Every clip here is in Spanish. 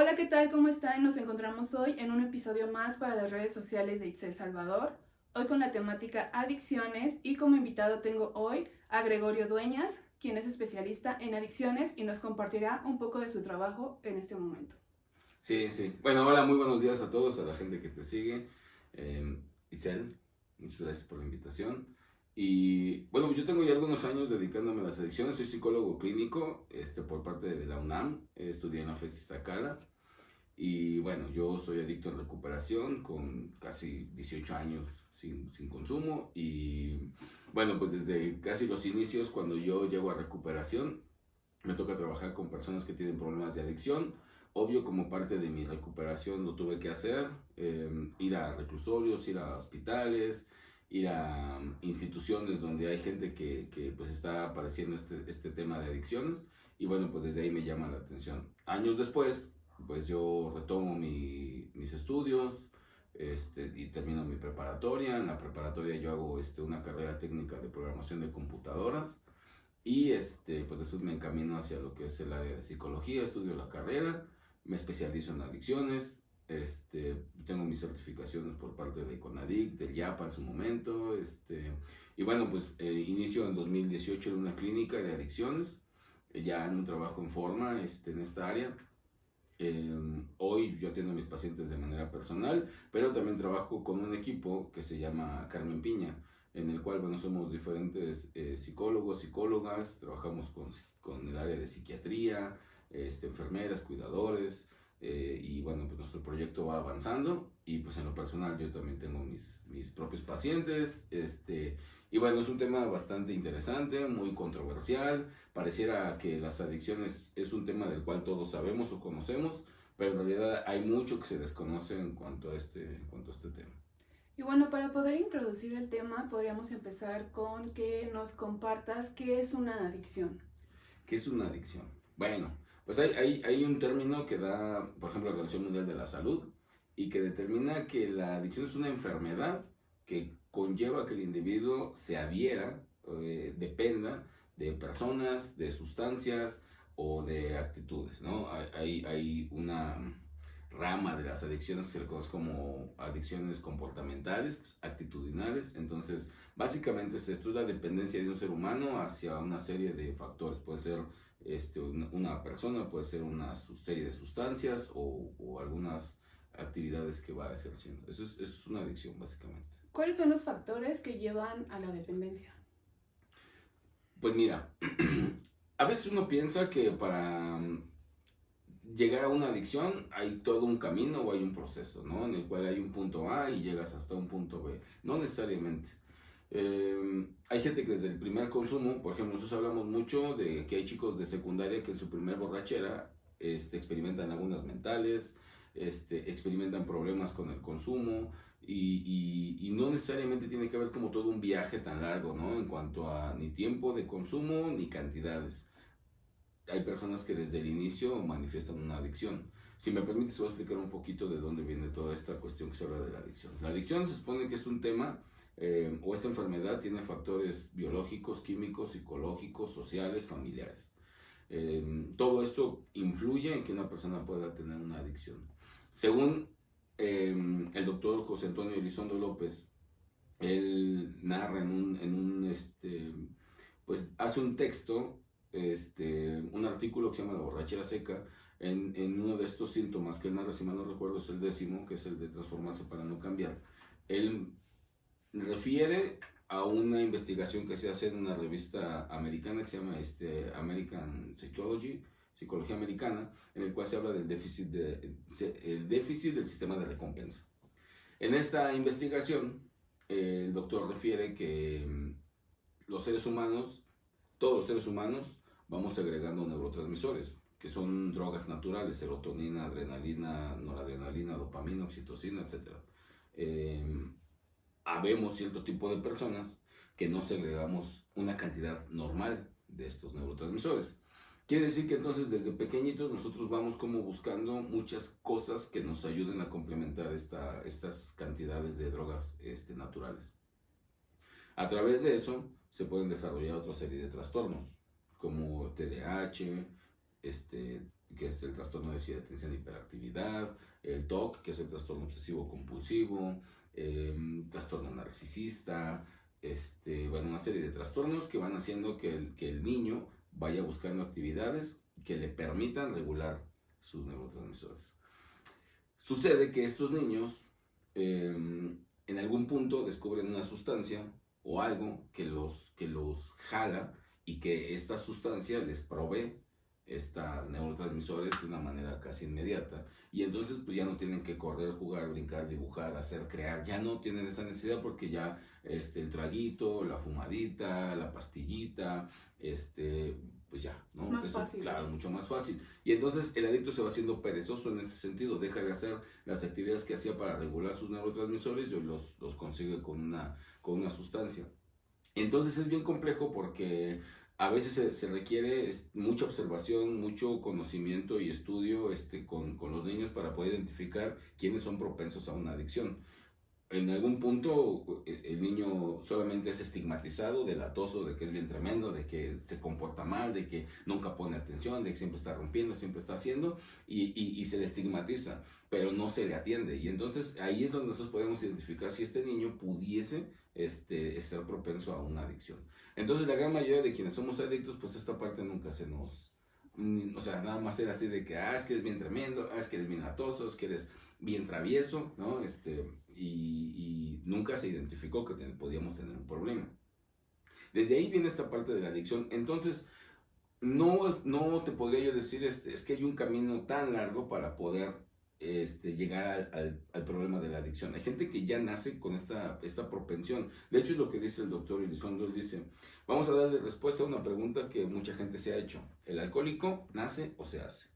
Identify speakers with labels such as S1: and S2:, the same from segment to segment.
S1: Hola, ¿qué tal? ¿Cómo están? Nos encontramos hoy en un episodio más para las redes sociales de Itzel Salvador. Hoy con la temática adicciones y como invitado tengo hoy a Gregorio Dueñas, quien es especialista en adicciones y nos compartirá un poco de su trabajo en este momento.
S2: Sí, sí. Bueno, hola, muy buenos días a todos, a la gente que te sigue. Itzel, muchas gracias por la invitación. Y bueno, yo tengo ya algunos años dedicándome a las adicciones. Soy psicólogo clínico por parte de la UNAM. Estudié en la FES Iztacala. Y bueno, yo soy adicto en recuperación con casi 18 años sin consumo. Y bueno, pues desde casi los inicios, cuando yo llego a recuperación, me toca trabajar con personas que tienen problemas de adicción. Obvio, como parte de mi recuperación lo tuve que hacer, ir a reclusorios, ir a hospitales, ir a instituciones donde hay gente que pues está padeciendo este tema de adicciones. Y bueno, pues desde ahí me llama la atención. Años después, pues yo retomo mis estudios, y termino mi preparatoria. En la preparatoria yo hago una carrera técnica de programación de computadoras. Y pues después me encamino hacia lo que es el área de psicología, estudio la carrera, me especializo en adicciones, tengo mis certificaciones por parte de CONADIC, del IAPA en su momento, y bueno, pues inicio en 2018 en una clínica de adicciones, ya en un trabajo en forma en esta área. Hoy yo atiendo a mis pacientes de manera personal, pero también trabajo con un equipo que se llama Carmen Piña, en el cual, bueno, somos diferentes psicólogos, psicólogas, trabajamos con el área de psiquiatría, enfermeras, cuidadores, y bueno, pues nuestro proyecto va avanzando y pues en lo personal yo también tengo mis propios pacientes, y bueno, es un tema bastante interesante, muy controversial. Pareciera que las adicciones es un tema del cual todos sabemos o conocemos, pero en realidad hay mucho que se desconoce en cuanto a este tema.
S1: Y bueno, para poder introducir el tema, podríamos empezar con que nos compartas qué es una adicción.
S2: ¿Qué es una adicción? Bueno, pues hay un término que da, por ejemplo, la Organización Mundial de la Salud y que determina que la adicción es una enfermedad que conlleva que el individuo se adhiera, dependa de personas, de sustancias o de actitudes, ¿no? Hay una rama de las adicciones que se le conoce como adicciones comportamentales, actitudinales. Entonces, básicamente es esto, es la dependencia de un ser humano hacia una serie de factores. Puede ser una persona, puede ser una serie de sustancias o algunas actividades que va ejerciendo. Eso es una adicción, básicamente.
S1: ¿Cuáles son los factores que llevan a la dependencia?
S2: Pues mira, a veces uno piensa que para llegar a una adicción hay todo un camino o hay un proceso, ¿no? En el cual hay un punto A y llegas hasta un punto B. No necesariamente. Hay gente que desde el primer consumo, por ejemplo, nosotros hablamos mucho de que hay chicos de secundaria que en su primer borrachera experimentan lagunas mentales, experimentan problemas con el consumo y no necesariamente tiene que haber como todo un viaje tan largo, ¿no? En cuanto a ni tiempo de consumo ni cantidades. Hay personas que desde el inicio manifiestan una adicción. Si me permites, voy a explicar un poquito de dónde viene toda esta cuestión que se habla de la adicción. La adicción se supone que es un tema, o esta enfermedad tiene factores biológicos, químicos, psicológicos, sociales, familiares. Todo esto influye en que una persona pueda tener una adicción. Según el doctor José Antonio Elizondo López, él narra pues hace un texto, un artículo que se llama La borrachera seca, en uno de estos síntomas que él narra, si mal no recuerdo, es el 10º, que es el de transformarse para no cambiar. Él refiere a una investigación que se hace en una revista americana que se llama American Psychology, Psicología Americana, en el cual se habla el déficit del sistema de recompensa. En esta investigación, el doctor refiere que los seres humanos, todos los seres humanos, vamos agregando neurotransmisores, que son drogas naturales, serotonina, adrenalina, noradrenalina, dopamina, oxitocina, etc. Habemos cierto tipo de personas que no segregamos una cantidad normal de estos neurotransmisores. Quiere decir que entonces desde pequeñitos nosotros vamos como buscando muchas cosas que nos ayuden a complementar estas cantidades de drogas naturales. A través de eso se pueden desarrollar otra serie de trastornos, como TDAH, que es el trastorno de déficit de atención e hiperactividad, el TOC, que es el trastorno obsesivo compulsivo, trastorno narcisista, bueno, una serie de trastornos que van haciendo que el niño vaya buscando actividades que le permitan regular sus neurotransmisores. Sucede que estos niños en algún punto descubren una sustancia o algo que los jala y que esta sustancia les provee estos neurotransmisores de una manera casi inmediata, y entonces pues ya no tienen que correr, jugar, brincar, dibujar, hacer, crear, ya no tienen esa necesidad porque ya el traguito, la fumadita, la pastillita, pues ya, ¿no?
S1: Más
S2: Eso,
S1: fácil.
S2: claro, mucho más fácil. Y entonces el adicto se va haciendo perezoso en este sentido, deja de hacer las actividades que hacía para regular sus neurotransmisores y los consigue con una sustancia. Entonces es bien complejo porque a veces se requiere mucha observación, mucho conocimiento y estudio con los niños para poder identificar quiénes son propensos a una adicción. En algún punto el niño solamente es estigmatizado de latoso, de que es bien tremendo, de que se comporta mal, de que nunca pone atención, de que siempre está rompiendo, siempre está haciendo, y se le estigmatiza, pero no se le atiende. Y entonces ahí es donde nosotros podemos identificar si este niño pudiese estar propenso a una adicción. Entonces la gran mayoría de quienes somos adictos, pues esta parte nunca se nos... O sea, nada más era así de que, es que eres bien tremendo, es que eres bien latoso, es que eres bien travieso, ¿no? Y nunca se identificó que podíamos tener un problema. Desde ahí viene esta parte de la adicción. Entonces, no te podría yo decir, es que hay un camino tan largo para poder llegar al problema de la adicción. Hay gente que ya nace con esta propensión. De hecho, es lo que dice el doctor Elizondo. Él dice, vamos a darle respuesta a una pregunta que mucha gente se ha hecho. ¿El alcohólico nace o se hace?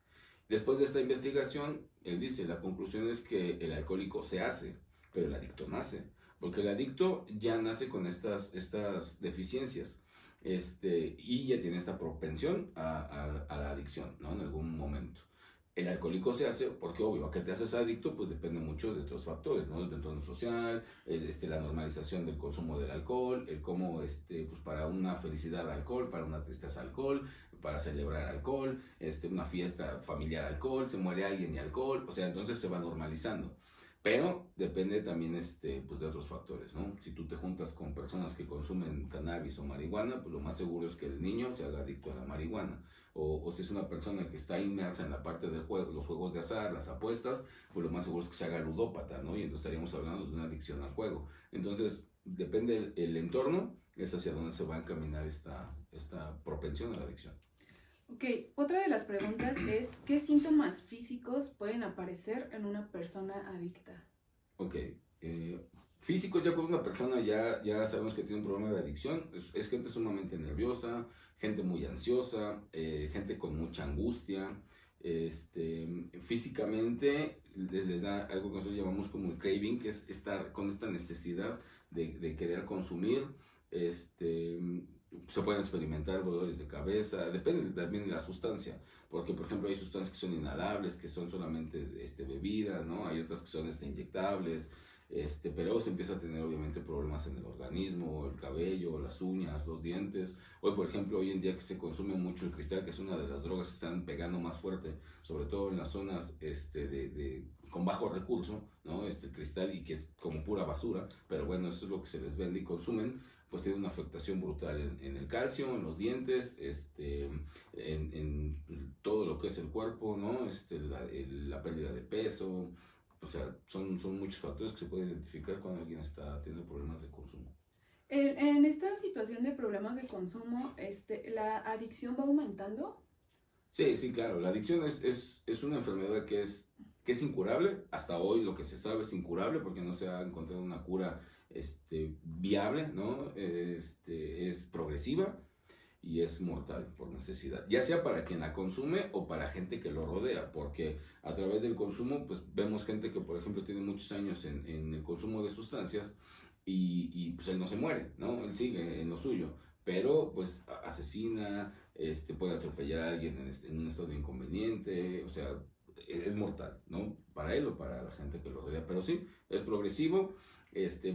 S2: Después de esta investigación, él dice, la conclusión es que el alcohólico se hace, pero el adicto nace. Porque el adicto ya nace con estas deficiencias. Y ya tiene esta propensión a la adicción, ¿no? En algún momento. El alcohólico se hace porque, obvio, a que te haces adicto, pues depende mucho de otros factores, ¿no? El entorno social, la normalización del consumo del alcohol, el cómo, pues para una felicidad alcohol, para una tristeza alcohol, para celebrar alcohol, una fiesta familiar alcohol, se muere alguien y alcohol, o sea, entonces se va normalizando. Pero depende también pues de otros factores, ¿no? Si tú te juntas con personas que consumen cannabis o marihuana, pues lo más seguro es que el niño se haga adicto a la marihuana. O si es una persona que está inmersa en la parte del juego, los juegos de azar, las apuestas, pues lo más seguro es que se haga ludópata, ¿no? Y entonces estaríamos hablando de una adicción al juego. Entonces, depende el entorno, es hacia dónde se va a encaminar esta propensión a la adicción.
S1: Ok, otra de las preguntas es, ¿qué síntomas físicos pueden aparecer en una persona adicta?
S2: Ok, físicos, ya cuando una persona ya sabemos que tiene un problema de adicción, es gente sumamente nerviosa, gente muy ansiosa, gente con mucha angustia, físicamente les da algo que nosotros llamamos como el craving, que es estar con esta necesidad de querer consumir, se pueden experimentar dolores de cabeza, depende también de la sustancia, porque por ejemplo hay sustancias que son inhalables, que son solamente bebidas, ¿no? Hay otras que son inyectables, pero se empieza a tener obviamente problemas en el organismo, el cabello, las uñas, los dientes. Hoy por ejemplo, hoy en día que se consume mucho el cristal, que es una de las drogas que están pegando más fuerte, sobre todo en las zonas con bajo recurso, ¿no? El cristal, y que es como pura basura, pero bueno, eso es lo que se les vende y consumen, pues tiene una afectación brutal en el calcio, en los dientes, en todo lo que es el cuerpo, ¿no? La pérdida de peso, o sea, son muchos factores que se pueden identificar cuando alguien está teniendo problemas de consumo.
S1: En esta situación de problemas de consumo, ¿la adicción va aumentando?
S2: Sí, claro, la adicción es una enfermedad que es incurable. Hasta hoy lo que se sabe es incurable porque no se ha encontrado una cura viable, ¿no? Es progresiva y es mortal por necesidad, ya sea para quien la consume o para gente que lo rodea, porque a través del consumo pues vemos gente que por ejemplo tiene muchos años en el consumo de sustancias y pues él no se muere, ¿no? Él sigue en lo suyo, pero pues asesina, puede atropellar a alguien en un estado inconveniente, o sea, es mortal, ¿no? Para él o para la gente que lo rodea, pero sí, es progresivo.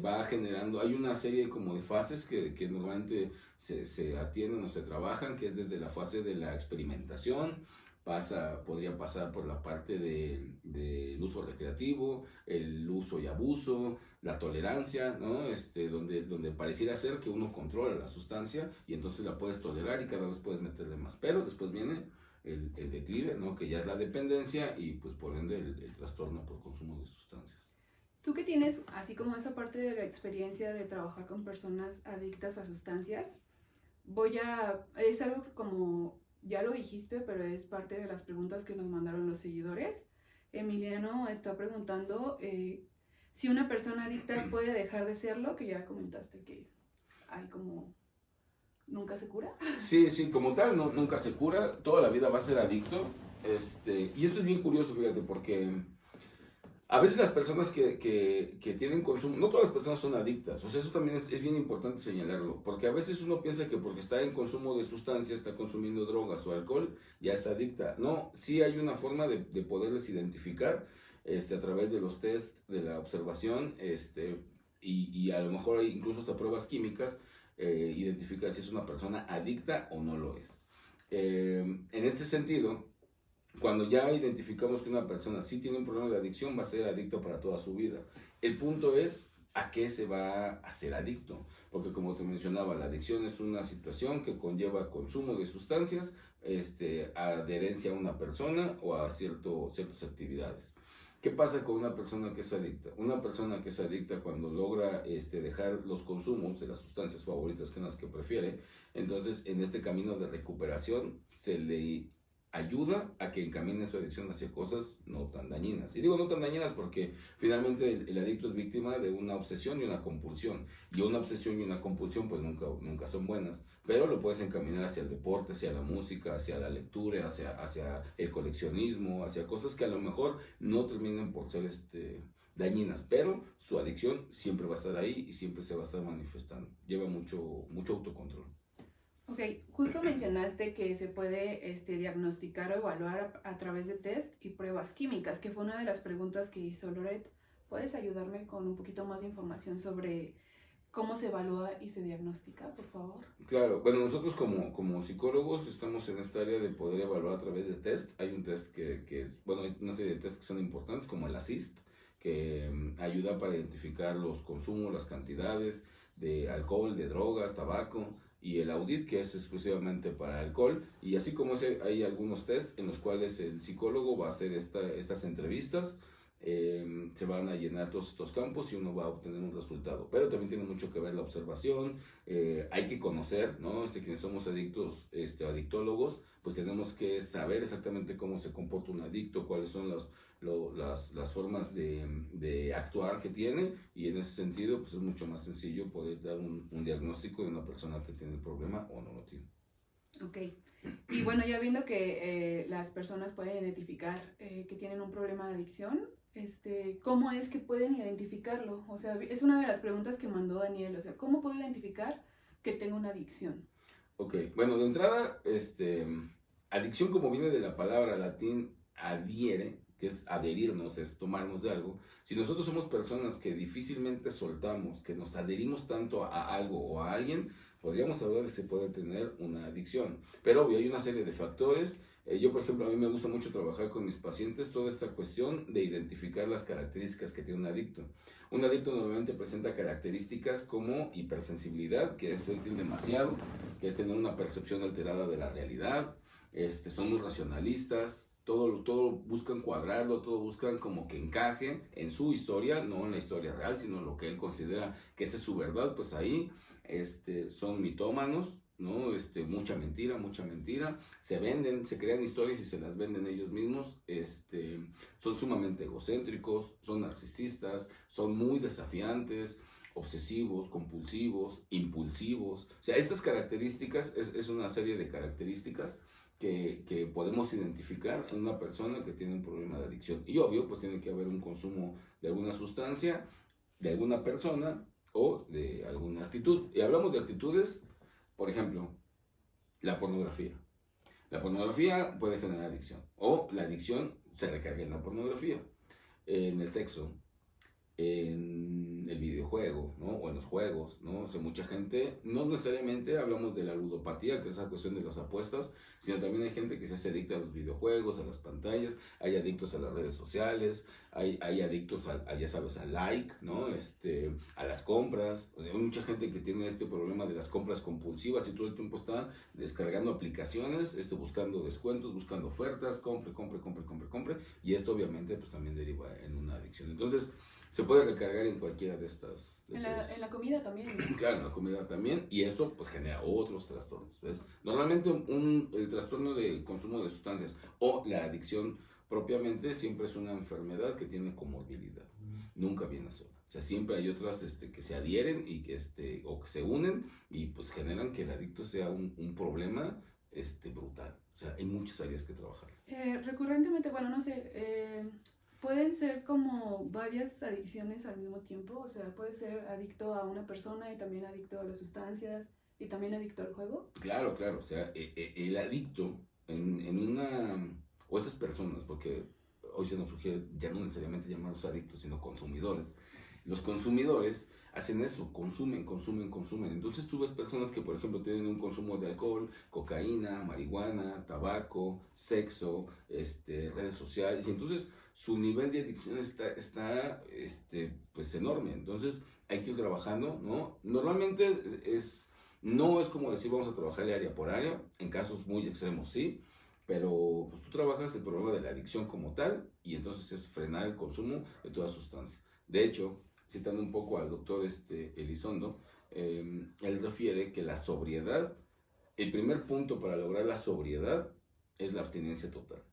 S2: Va generando, hay una serie como de fases que normalmente se atienden o se trabajan, que es desde la fase de la experimentación, podría pasar por la parte del uso recreativo, el uso y abuso, la tolerancia, ¿no? Donde pareciera ser que uno controla la sustancia y entonces la puedes tolerar y cada vez puedes meterle más. Pero después viene el declive, ¿no? Que ya es la dependencia y pues por ende el trastorno por consumo de sustancias.
S1: Tú que tienes así como esa parte de la experiencia de trabajar con personas adictas a sustancias, es algo como, ya lo dijiste, pero es parte de las preguntas que nos mandaron los seguidores. Emiliano está preguntando si una persona adicta puede dejar de serlo, que ya comentaste que hay como, nunca se cura.
S2: Sí, como tal, nunca se cura, toda la vida va a ser adicto. Y esto es bien curioso, fíjate, porque a veces las personas que tienen consumo, no todas las personas son adictas, o sea, eso también es bien importante señalarlo, porque a veces uno piensa que porque está en consumo de sustancias, está consumiendo drogas o alcohol, ya es adicta. No, sí hay una forma de poderles identificar a través de los test, de la observación, y a lo mejor hay incluso hasta pruebas químicas, identificar si es una persona adicta o no lo es. En este sentido, cuando ya identificamos que una persona sí tiene un problema de adicción, va a ser adicto para toda su vida. El punto es a qué se va a ser adicto, porque como te mencionaba, la adicción es una situación que conlleva consumo de sustancias, adherencia a una persona o a ciertas actividades. ¿Qué pasa con una persona que es adicta? Una persona que es adicta cuando logra dejar los consumos de las sustancias favoritas, que son las que prefiere, entonces en este camino de recuperación se le ayuda a que encamine su adicción hacia cosas no tan dañinas. Y digo no tan dañinas porque finalmente el adicto es víctima de una obsesión y una compulsión. Y una obsesión y una compulsión pues nunca son buenas. Pero lo puedes encaminar hacia el deporte, hacia la música, hacia la lectura, hacia el coleccionismo, hacia cosas que a lo mejor no terminan por ser dañinas. Pero su adicción siempre va a estar ahí y siempre se va a estar manifestando. Lleva mucho autocontrol.
S1: Ok, justo mencionaste que se puede diagnosticar o evaluar a través de test y pruebas químicas, que fue una de las preguntas que hizo Loret. ¿Puedes ayudarme con un poquito más de información sobre cómo se evalúa y se diagnostica, por favor?
S2: Claro, bueno, nosotros como psicólogos estamos en esta área de poder evaluar a través de test. Hay un test bueno, hay una serie de test que son importantes, como el ASIST, que ayuda para identificar los consumos, las cantidades de alcohol, de drogas, tabaco, y el audit, que es exclusivamente para alcohol. Y así como hay algunos test en los cuales el psicólogo va a hacer estas entrevistas, se van a llenar todos estos campos y uno va a obtener un resultado. Pero también tiene mucho que ver la observación, hay que conocer, ¿no? Quienes somos adictos, adictólogos, pues tenemos que saber exactamente cómo se comporta un adicto, cuáles son las formas de actuar que tiene, y en ese sentido pues es mucho más sencillo poder dar un diagnóstico de una persona que tiene el problema o no lo tiene.
S1: Ok, y bueno, ya viendo que las personas pueden identificar que tienen un problema de adicción, ¿cómo es que pueden identificarlo? O sea, es una de las preguntas que mandó Daniel, o sea, ¿cómo puedo identificar que tengo una adicción?
S2: Ok, bueno, de entrada, adicción, como viene de la palabra latín adhiere, que es adherirnos, es tomarnos de algo. Si nosotros somos personas que difícilmente soltamos, que nos adherimos tanto a algo o a alguien, podríamos hablar de que se puede tener una adicción. Pero obvio, hay una serie de factores. Yo, por ejemplo, a mí me gusta mucho trabajar con mis pacientes toda esta cuestión de identificar las características que tiene un adicto. Un adicto normalmente presenta características como hipersensibilidad, que es sentir demasiado, que es tener una percepción alterada de la realidad, son muy racionalistas, todo buscan cuadrarlo, todo buscan como que encaje en su historia, no en la historia real, sino lo que él considera que esa es su verdad, pues ahí son mitómanos, ¿no? Mucha mentira, se venden, se crean historias y se las venden ellos mismos, son sumamente egocéntricos, son narcisistas, son muy desafiantes, obsesivos, compulsivos, impulsivos. O sea, estas características, es una serie de características que podemos identificar en una persona que tiene un problema de adicción. Y obvio, pues tiene que haber un consumo de alguna sustancia, de alguna persona o de alguna actitud. Y hablamos de actitudes, por ejemplo, la pornografía. La pornografía puede generar adicción, o la adicción se recarga en la pornografía, en el sexo, en en el videojuego, ¿no? O en los juegos, ¿no? O sea, mucha gente, no necesariamente hablamos de la ludopatía, que es la cuestión de las apuestas, sino también hay gente que se hace adicta a los videojuegos, a las pantallas, hay adictos a las redes sociales, hay adictos ya sabes, al like, ¿no? A las compras. Hay mucha gente que tiene este problema de las compras compulsivas y todo el tiempo está descargando aplicaciones, buscando descuentos, buscando ofertas, compre, y esto obviamente pues también deriva en una adicción. Entonces, se puede recargar en cualquiera de estas.
S1: En la comida también.
S2: Claro, en la comida también. Y esto pues genera otros trastornos. ¿Ves? Normalmente el trastorno de consumo de sustancias o la adicción propiamente siempre es una enfermedad que tiene comorbilidad. Nunca viene sola. O sea, siempre hay otras que se adhieren y o que se unen y pues generan que el adicto sea un problema brutal. O sea, hay muchas áreas que trabajar.
S1: Recurrentemente, bueno, no sé, pueden ser como varias adicciones al mismo tiempo, o sea, puede ser adicto a una persona y también adicto a las sustancias y también adicto al juego.
S2: Claro, claro, o sea, el adicto en una, o esas personas, porque hoy se nos sugiere ya no necesariamente llamarlos adictos, sino consumidores. Los consumidores hacen eso, consumen. Entonces tú ves personas que, por ejemplo, tienen un consumo de alcohol, cocaína, marihuana, tabaco, sexo, redes sociales, y entonces su nivel de adicción está pues enorme. Entonces hay que ir trabajando, ¿no? Normalmente no es como decir vamos a trabajar área por área, en casos muy extremos sí, pero pues tú trabajas el problema de la adicción como tal y entonces es frenar el consumo de toda sustancia. De hecho, citando un poco al doctor Elizondo, él refiere que la sobriedad, el primer punto para lograr la sobriedad es la abstinencia total.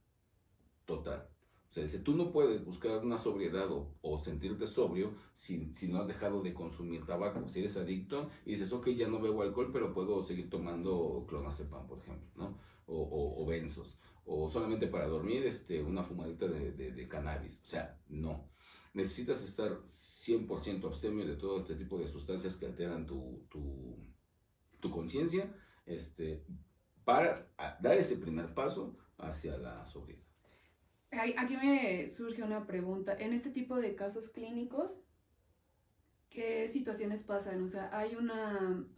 S2: Total. O sea, dice, tú no puedes buscar una sobriedad o sentirte sobrio si no has dejado de consumir tabaco. Si eres adicto y dices, ok, ya no bebo alcohol, pero puedo seguir tomando clonazepam, por ejemplo, ¿no? O benzos. O solamente para dormir, una fumadita de cannabis. O sea, no. Necesitas estar 100% abstemio de todo este tipo de sustancias que alteran tu conciencia, para dar ese primer paso hacia la sobriedad.
S1: Aquí me surge una pregunta. En este tipo de casos clínicos, ¿qué situaciones pasan? O sea, hay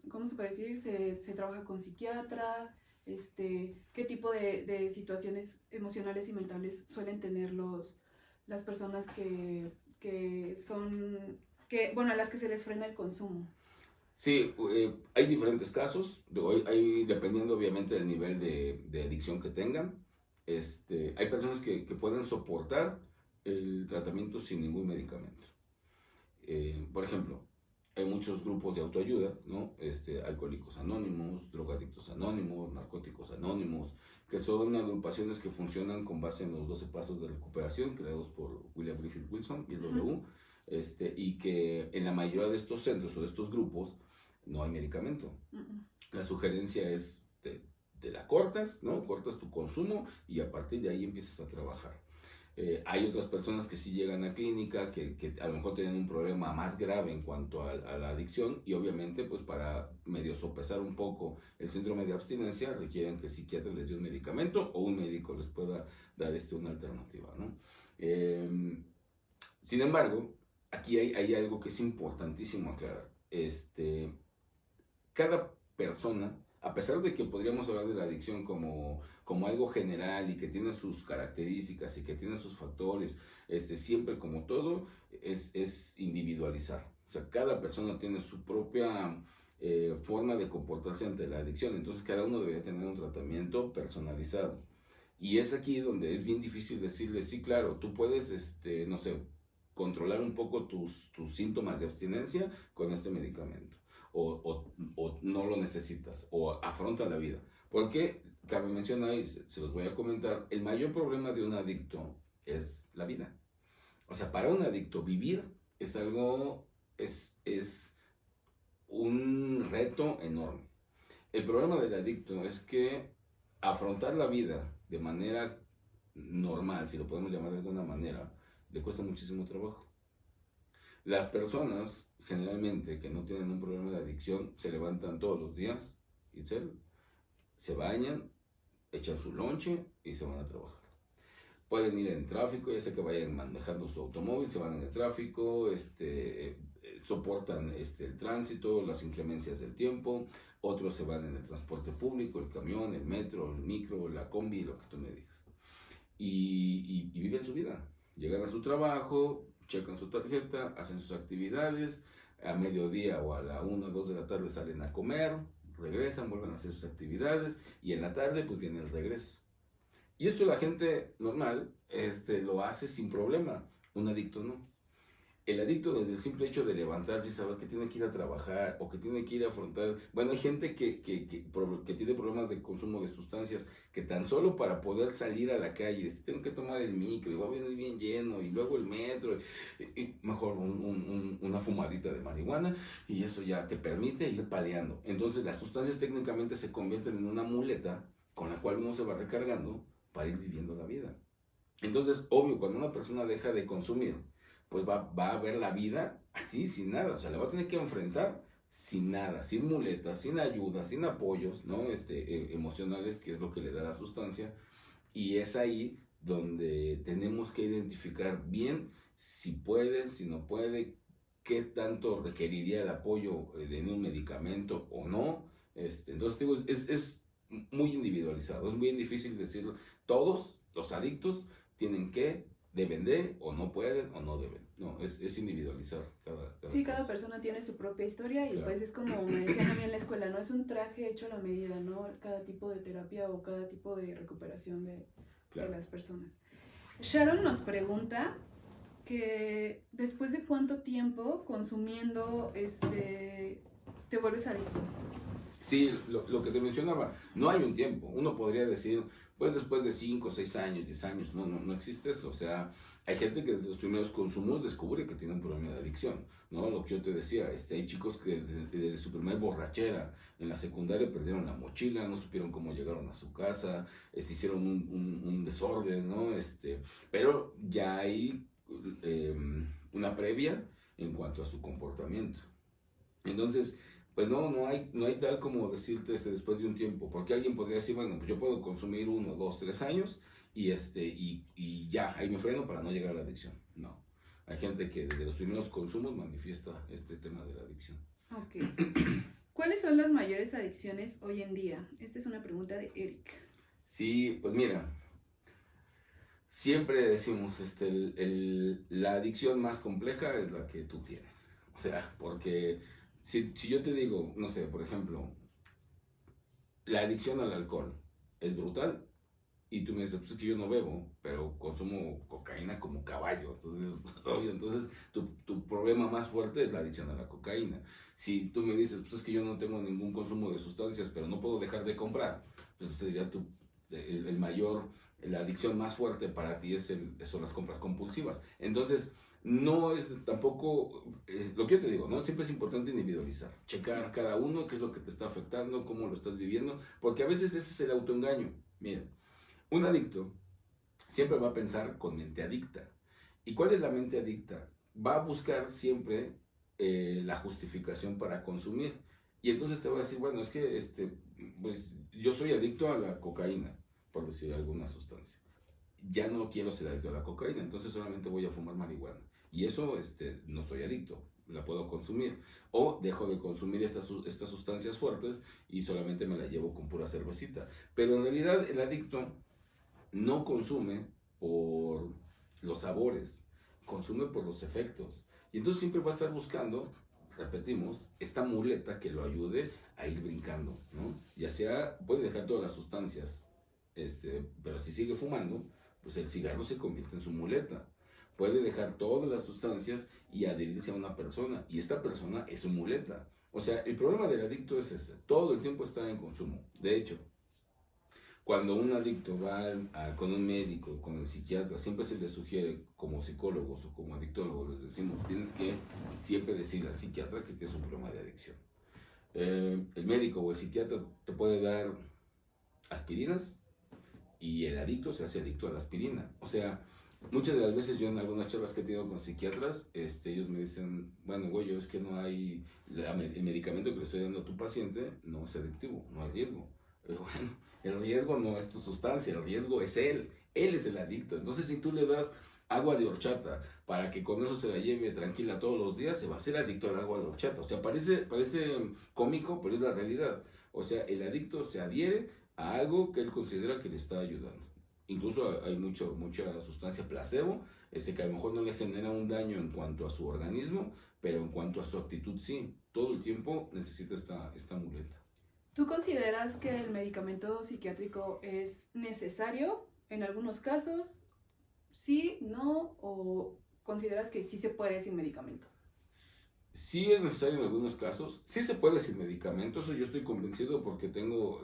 S1: ¿cómo se puede decir? Se trabaja con psiquiatra, ¿qué tipo de situaciones emocionales y mentales suelen tener las personas bueno, a las que se les frena el consumo?
S2: Sí, hay diferentes casos, dependiendo obviamente del nivel de adicción que tengan. Hay personas que pueden soportar el tratamiento sin ningún medicamento. Por ejemplo, hay muchos grupos de autoayuda, ¿no? Alcohólicos Anónimos, Drogadictos Anónimos, Narcóticos Anónimos, que son agrupaciones que funcionan con base en los 12 pasos de recuperación creados por William Griffith Wilson, BW, y que en la mayoría de estos centros o de estos grupos no hay medicamento. La sugerencia es te la cortas, ¿no? Cortas tu consumo y a partir de ahí empiezas a trabajar. Hay otras personas que sí llegan a clínica, que a lo mejor tienen un problema más grave en cuanto a la adicción y obviamente pues para medio sopesar un poco el síndrome de abstinencia requieren que el psiquiatra les dé un medicamento o un médico les pueda dar una alternativa, ¿no? Sin embargo, aquí hay algo que es importantísimo aclarar. Cada persona, a pesar de que podríamos hablar de la adicción como algo general y que tiene sus características y que tiene sus factores, siempre como todo, es individualizar. O sea, cada persona tiene su propia forma de comportarse ante la adicción, entonces cada uno debería tener un tratamiento personalizado. Y es aquí donde es bien difícil decirle, sí, claro, tú puedes, no sé, controlar un poco tus síntomas de abstinencia con este medicamento. O no lo necesitas, o afronta la vida. Porque, cabe mencionar, y se los voy a comentar, el mayor problema de un adicto es la vida. O sea, para un adicto vivir es algo, es un reto enorme. El problema del adicto es que afrontar la vida de manera normal, si lo podemos llamar de alguna manera, le cuesta muchísimo trabajo. Las personas generalmente que no tienen un problema de adicción se levantan todos los días, se bañan, echan su lonche y se van a trabajar. Pueden ir en tráfico, ya sea que vayan manejando su automóvil, se van en el tráfico, soportan el tránsito, las inclemencias del tiempo, otros se van en el transporte público, el camión, el metro, el micro, la combi, lo que tú me digas. Y viven su vida. Llegan a su trabajo, checan su tarjeta, hacen sus actividades, a mediodía o a la 1 o 2 de la tarde salen a comer, regresan, vuelven a hacer sus actividades y en la tarde pues viene el regreso. Y esto la gente normal lo hace sin problema, un adicto no. El adicto desde el simple hecho de levantarse y saber que tiene que ir a trabajar o que tiene que ir a afrontar... Bueno, hay gente que tiene problemas de consumo de sustancias que tan solo para poder salir a la calle, tengo que tomar el micro y va a venir bien lleno y luego el metro, y mejor una fumadita de marihuana y eso ya te permite ir paleando. Entonces las sustancias técnicamente se convierten en una muleta con la cual uno se va recargando para ir viviendo la vida. Entonces, obvio, cuando una persona deja de consumir, pues va a ver la vida así, sin nada. O sea, le va a tener que enfrentar sin nada, sin muletas, sin ayuda, sin apoyos, ¿no? Emocionales, que es lo que le da la sustancia. Y es ahí donde tenemos que identificar bien si puede, si no puede, qué tanto requeriría el apoyo de un medicamento o no. Entonces, digo, es muy individualizado. Es muy difícil decirlo. Todos los adictos tienen que, deben de, o no pueden, o no deben. No, es individualizar cada
S1: Sí,
S2: cosa.
S1: cada persona tiene su propia historia y
S2: Claro.
S1: pues es como me decían a mí en la escuela, no es un traje hecho a la medida, ¿no? Cada tipo de terapia o cada tipo de recuperación de
S2: Claro.
S1: las personas. Sharon nos pregunta que después de cuánto tiempo consumiendo te vuelves adicto.
S2: Sí, lo que te mencionaba, no hay un tiempo. Uno podría decir, pues después de 5, 6 años, 10 años, no existe eso. O sea, hay gente que desde los primeros consumos descubre que tiene un problema de adicción, ¿no? Lo que yo te decía, hay chicos que desde su primer borrachera en la secundaria perdieron la mochila, no supieron cómo llegaron a su casa, hicieron un desorden, ¿no? Pero ya hay una previa en cuanto a su comportamiento. Entonces, pues no hay tal como decirte después de un tiempo, porque alguien podría decir, bueno, pues yo puedo consumir 1, 2, 3 años y ya, ahí me freno para no llegar a la adicción. No, hay gente que desde los primeros consumos manifiesta este tema de la adicción.
S1: Ok. ¿Cuáles son las mayores adicciones hoy en día? Esta es una pregunta de Eric.
S2: Sí, pues mira, siempre decimos, la adicción más compleja es la que tú tienes. O sea, porque si yo te digo, no sé, por ejemplo, la adicción al alcohol es brutal. Y tú me dices, pues es que yo no bebo, pero consumo cocaína como caballo. Entonces, obvio, entonces tu problema más fuerte es la adicción a la cocaína. Si tú me dices, pues es que yo no tengo ningún consumo de sustancias, pero no puedo dejar de comprar, pues usted diría, la adicción más fuerte para ti son las compras compulsivas. Entonces, no es tampoco, lo que yo te digo, ¿no? Siempre es importante individualizar, checar cada uno, qué es lo que te está afectando, cómo lo estás viviendo, porque a veces ese es el autoengaño. Miren, un adicto siempre va a pensar con mente adicta. ¿Y cuál es la mente adicta? Va a buscar siempre la justificación para consumir. Y entonces te va a decir, bueno, es que pues yo soy adicto a la cocaína, por decir alguna sustancia. Ya no quiero ser adicto a la cocaína, entonces solamente voy a fumar marihuana. Y eso no soy adicto, la puedo consumir. O dejo de consumir estas sustancias fuertes y solamente me la llevo con pura cervecita. Pero en realidad el adicto no consume por los sabores, consume por los efectos. Y entonces siempre va a estar buscando, repetimos, esta muleta que lo ayude a ir brincando, ¿no? Ya sea, puede dejar todas las sustancias, pero si sigue fumando, pues el cigarro se convierte en su muleta. Puede dejar todas las sustancias y adherirse a una persona, y esta persona es su muleta. O sea, el problema del adicto es ese, todo el tiempo está en consumo. De hecho, cuando un adicto va con un médico, con el psiquiatra, siempre se le sugiere, como psicólogos o como adictólogos, les decimos, tienes que siempre decirle al psiquiatra que tienes un problema de adicción. El médico o el psiquiatra te puede dar aspirinas y el adicto se hace adicto a la aspirina. O sea, muchas de las veces yo en algunas charlas que he tenido con psiquiatras, ellos me dicen, bueno, güey, es que no hay, el medicamento que le estoy dando a tu paciente no es adictivo, no hay riesgo. Pero bueno, el riesgo no es tu sustancia, el riesgo es él es el adicto. Entonces, si tú le das agua de horchata para que con eso se la lleve tranquila todos los días, se va a hacer adicto al agua de horchata. O sea, parece cómico, pero es la realidad. O sea, el adicto se adhiere a algo que él considera que le está ayudando. Incluso hay mucha sustancia placebo, que a lo mejor no le genera un daño en cuanto a su organismo, pero en cuanto a su actitud sí, todo el tiempo necesita esta muleta.
S1: ¿Tú consideras que el medicamento psiquiátrico es necesario en algunos casos? ¿Sí, no? ¿O consideras que sí se puede sin medicamento?
S2: Sí es necesario en algunos casos, sí se puede sin medicamento, eso yo estoy convencido porque tengo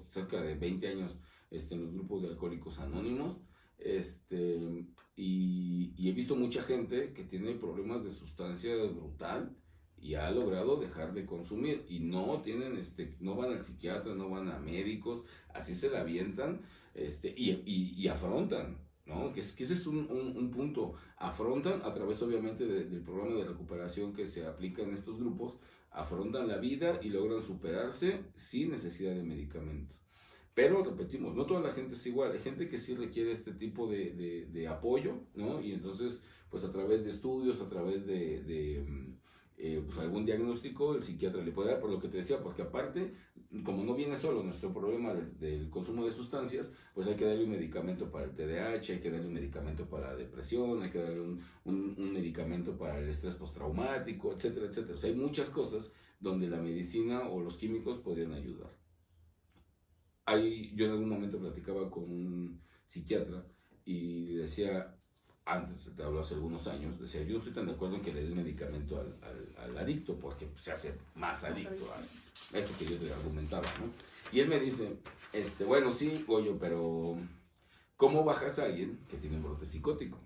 S2: cerca de 20 años en los grupos de Alcohólicos Anónimos, y he visto mucha gente que tiene problemas de sustancia brutal y ha logrado dejar de consumir y no tienen, no van al psiquiatra, no van a médicos, así se la avientan, y afrontan, ¿no? Que ese es un punto. Afrontan a través obviamente del programa de recuperación que se aplica en estos grupos, afrontan la vida y logran superarse sin necesidad de medicamento. Pero repetimos, no toda la gente es igual, hay gente que sí requiere este tipo de apoyo, ¿no? Y entonces, pues a través de estudios, a través pues algún diagnóstico, el psiquiatra le puede dar, por lo que te decía, porque aparte, como no viene solo nuestro problema del consumo de sustancias, pues hay que darle un medicamento para el TDAH, hay que darle un medicamento para la depresión, hay que darle un medicamento para el estrés postraumático, etcétera, etcétera. O sea, hay muchas cosas donde la medicina o los químicos podrían ayudar. Yo en algún momento platicaba con un psiquiatra y le decía, antes, te hablo hace algunos años, decía, yo no estoy tan de acuerdo en que le des medicamento al adicto, porque se hace más adicto a esto que yo te argumentaba, ¿no? Y él me dice, bueno, sí, Goyo, pero ¿cómo bajas a alguien que tiene un brote psicótico?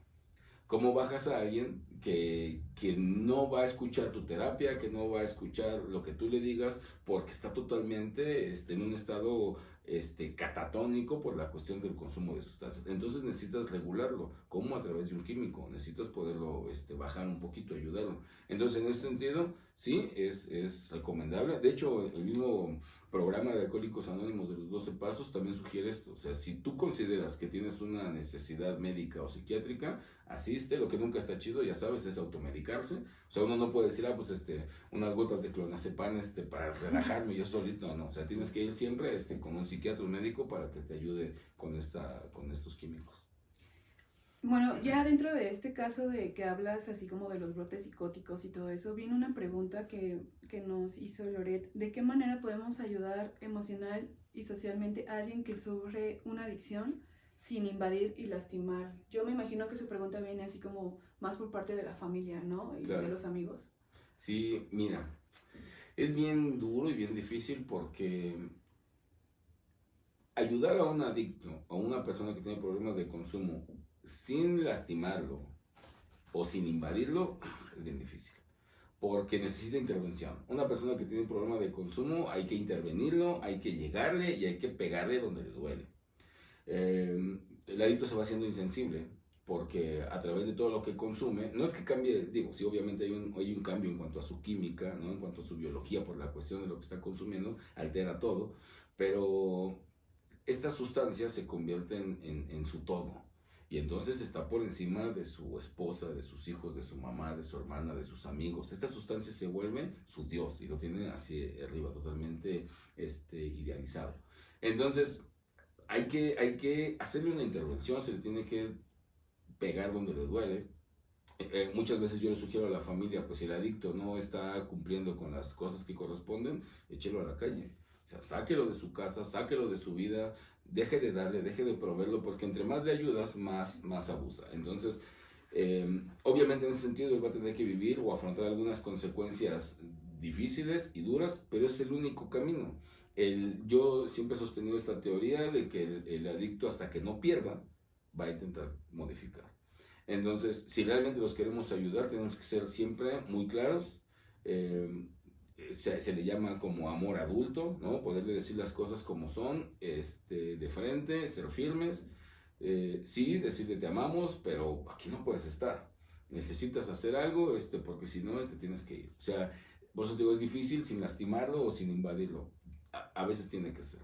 S2: ¿Cómo bajas a alguien que no va a escuchar tu terapia, que no va a escuchar lo que tú le digas, porque está totalmente en un estado catatónico por la cuestión del consumo de sustancias? Entonces necesitas regularlo, como a través de un químico, necesitas poderlo bajar un poquito, ayudarlo. Entonces en ese sentido, sí, es recomendable. De hecho, el mismo programa de Alcohólicos Anónimos de los 12 Pasos también sugiere esto. O sea, si tú consideras que tienes una necesidad médica o psiquiátrica, asiste. Lo que nunca está chido, ya sabes, es automedicarse. O sea, uno no puede decir, pues unas gotas de clonazepam para relajarme yo solito. No, o sea, tienes que ir siempre con un psiquiatra o un médico para que te ayude con estos químicos.
S1: Bueno, ya dentro de este caso de que hablas así como de los brotes psicóticos y todo eso, viene una pregunta que nos hizo Loret. ¿De qué manera podemos ayudar emocional y socialmente a alguien que sufre una adicción sin invadir y lastimar? Yo me imagino que su pregunta viene así como más por parte de la familia, ¿no? Y claro, de los amigos.
S2: Sí, mira, es bien duro y bien difícil porque ayudar a un adicto, a una persona que tiene problemas de consumo, sin lastimarlo o sin invadirlo, es bien difícil, porque necesita intervención. Una persona que tiene un problema de consumo, hay que intervenirlo, hay que llegarle y hay que pegarle donde le duele. El adicto se va haciendo insensible, porque a través de todo lo que consume, no es que cambie, digo, sí, obviamente hay un cambio en cuanto a su química, ¿no? En cuanto a su biología, por la cuestión de lo que está consumiendo, altera todo, pero estas sustancias se convierten en su todo. Y entonces está por encima de su esposa, de sus hijos, de su mamá, de su hermana, de sus amigos. Estas sustancias se vuelven su Dios y lo tienen así arriba, totalmente idealizado. Entonces, hay que hacerle una intervención, se le tiene que pegar donde le duele. Muchas veces yo le sugiero a la familia, pues si el adicto no está cumpliendo con las cosas que corresponden, échelo a la calle. O sea, sáquelo de su casa, sáquelo de su vida, deje de darle, deje de proveerlo, porque entre más le ayudas, más abusa. Entonces, obviamente en ese sentido él va a tener que vivir o afrontar algunas consecuencias difíciles y duras, pero es el único camino. Yo siempre he sostenido esta teoría de que el adicto, hasta que no pierda, va a intentar modificar. Entonces, si realmente los queremos ayudar, tenemos que ser siempre muy claros. Se le llama como amor adulto, ¿no? Poderle decir las cosas como son, de frente, ser firmes. Sí, decirle te amamos, pero aquí no puedes estar. Necesitas hacer algo, porque si no, te tienes que ir. O sea, por eso te digo, es difícil sin lastimarlo o sin invadirlo. A veces tiene que ser.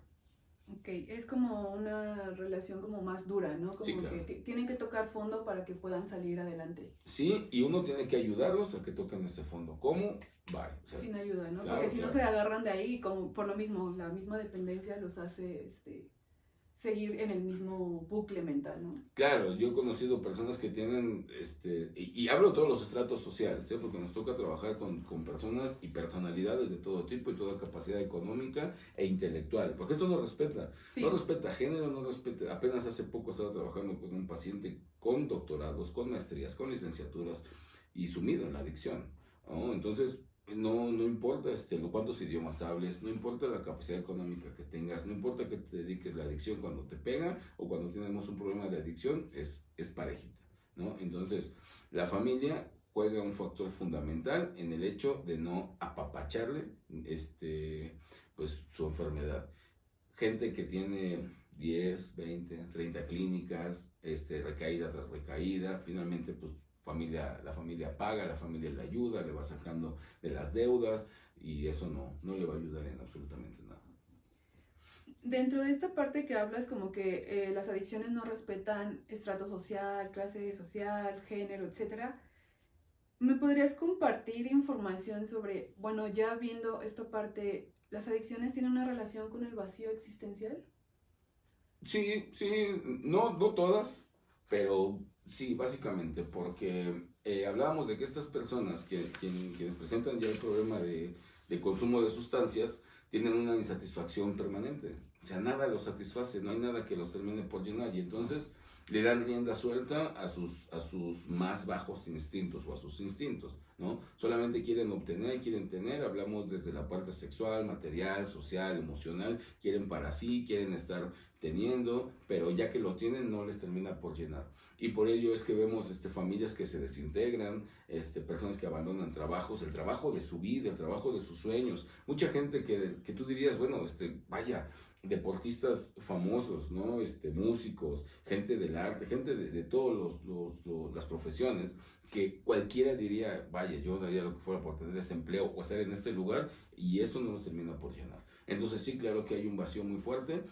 S1: Ok, es como una relación como más dura, ¿no?
S2: Sí,
S1: Como que
S2: claro.
S1: tienen que tocar fondo para que puedan salir adelante.
S2: Sí, y uno tiene que ayudarlos a que toquen ese fondo. ¿Cómo? Bye. O sea,
S1: Sin ayuda, ¿no? Porque
S2: claro,
S1: si no se
S2: claro.
S1: agarran de ahí, como por lo mismo, la misma dependencia los hace seguir en el mismo bucle mental, ¿no?
S2: Claro, yo he conocido personas que tienen, y hablo de todos los estratos sociales, ¿eh? Porque nos toca trabajar con personas y personalidades de todo tipo y toda capacidad económica e intelectual, porque esto no respeta, no
S1: Sí,
S2: respeta género, no respeta, apenas hace poco estaba trabajando con un paciente con doctorados, con maestrías, con licenciaturas y sumido en la adicción, ¿no? Entonces, no importa cuántos idiomas hables, no importa la capacidad económica que tengas, no importa que te dediques la adicción cuando te pega o cuando tenemos un problema de adicción, es parejita, ¿no? Entonces, la familia juega un factor fundamental en el hecho de no apapacharle pues, su enfermedad. Gente que tiene 10, 20, 30 clínicas, recaída tras recaída, finalmente pues la familia paga, la familia le ayuda, le va sacando de las deudas y eso no le va a ayudar en absolutamente nada.
S1: dentro de esta parte que hablas como que las adicciones no respetan estrato social, clase social, género, etcétera, ¿me podrías compartir información sobre, bueno, ya viendo esta parte, las adicciones tienen una relación con el vacío existencial?
S2: Sí, sí, no todas, pero sí, básicamente, porque hablábamos de que estas personas, quienes presentan ya el problema de consumo de sustancias, tienen una insatisfacción permanente. O sea, nada los satisface, no hay nada que los termine por llenar y entonces le dan rienda suelta a sus más bajos instintos o a sus instintos, ¿no? Solamente quieren obtener, quieren tener, hablamos desde la parte sexual, material, social, emocional, quieren para sí, quieren estar teniendo, pero ya que lo tienen no les termina por llenar. Y por ello es que vemos familias que se desintegran, personas que abandonan trabajos, el trabajo de su vida, el trabajo de sus sueños. Mucha gente que tú dirías, bueno, vaya, deportistas famosos, ¿no? Músicos, gente del arte, gente de todas las profesiones, que cualquiera diría, vaya, yo daría lo que fuera por tener ese empleo o estar en este lugar, y esto no nos termina por llenar. Entonces sí, claro que hay un vacío muy fuerte.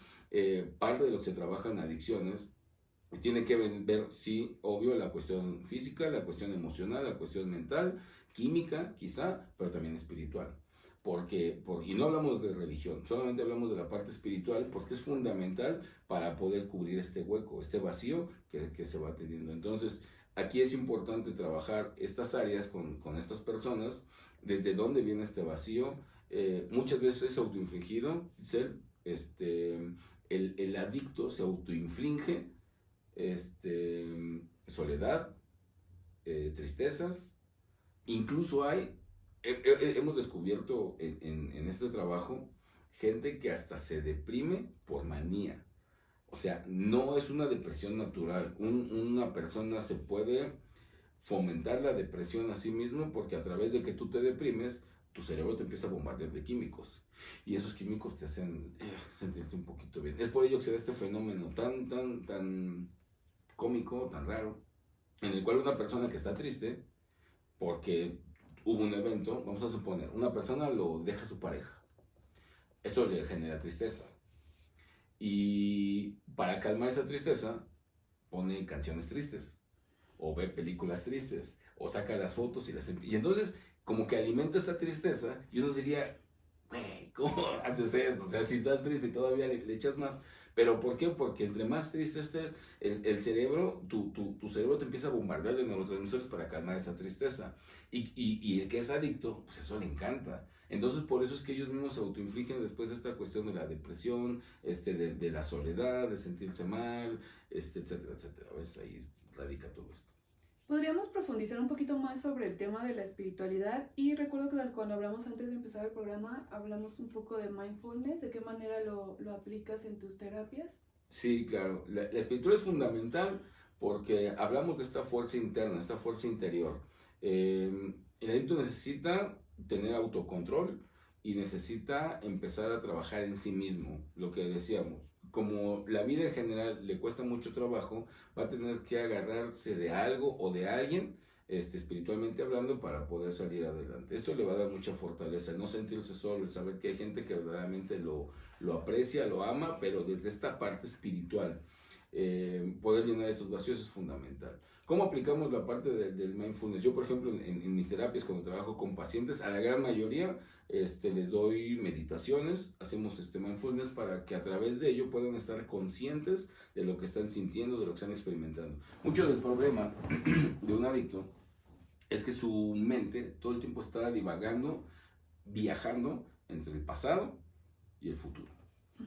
S2: Parte de lo que se trabaja en adicciones tiene que ver, sí, obvio, la cuestión física, la cuestión emocional, la cuestión mental, química, quizá, pero también espiritual. Y no hablamos de religión, solamente hablamos de la parte espiritual porque es fundamental para poder cubrir este hueco, este vacío que se va teniendo. Entonces, aquí es importante trabajar estas áreas con estas personas, desde dónde viene este vacío. Muchas veces es autoinfligido, el adicto se autoinflige este, soledad, tristezas. Incluso hemos descubierto en este trabajo gente que hasta se deprime por manía. O sea, no es una depresión natural. Una persona se puede fomentar la depresión a sí mismo porque a través de que tú te deprimes, tu cerebro te empieza a bombardear de químicos. Y esos químicos te hacen sentirte un poquito bien. Es por ello que se da este fenómeno tan cómico, tan raro, en el cual una persona que está triste porque hubo un evento, vamos a suponer, una persona lo deja a su pareja, eso le genera tristeza y para calmar esa tristeza pone canciones tristes o ve películas tristes o saca las fotos y entonces como que alimenta esta tristeza y uno diría, güey, ¿cómo haces esto? O sea, si estás triste y todavía le echas más. ¿Pero por qué? Porque entre más triste estés, el cerebro, tu cerebro te empieza a bombardear de neurotransmisores para calmar esa tristeza. Y el que es adicto, pues eso le encanta. Entonces, por eso es que ellos mismos se autoinfligen después esta cuestión de la depresión, de la soledad, de sentirse mal, etcétera, etcétera. ¿Ves? Ahí radica todo esto.
S1: Podríamos profundizar un poquito más sobre el tema de la espiritualidad y recuerdo que cuando hablamos antes de empezar el programa, hablamos un poco de mindfulness, de qué manera lo aplicas en tus terapias.
S2: Sí, claro. La espiritualidad es fundamental porque hablamos de esta fuerza interna, esta fuerza interior. El adicto necesita tener autocontrol y necesita empezar a trabajar en sí mismo, lo que decíamos. Como la vida en general le cuesta mucho trabajo, va a tener que agarrarse de algo o de alguien espiritualmente hablando, para poder salir adelante. Esto le va a dar mucha fortaleza, el no sentirse solo, el saber que hay gente que verdaderamente lo aprecia, lo ama, pero desde esta parte espiritual. Poder llenar estos vacíos es fundamental. ¿Cómo aplicamos la parte del mindfulness? Yo, por ejemplo, en mis terapias, cuando trabajo con pacientes, a la gran mayoría les doy meditaciones, hacemos mindfulness para que a través de ello puedan estar conscientes de lo que están sintiendo, de lo que están experimentando. Mucho del problema de un adicto es que su mente todo el tiempo está divagando, viajando entre el pasado y el futuro.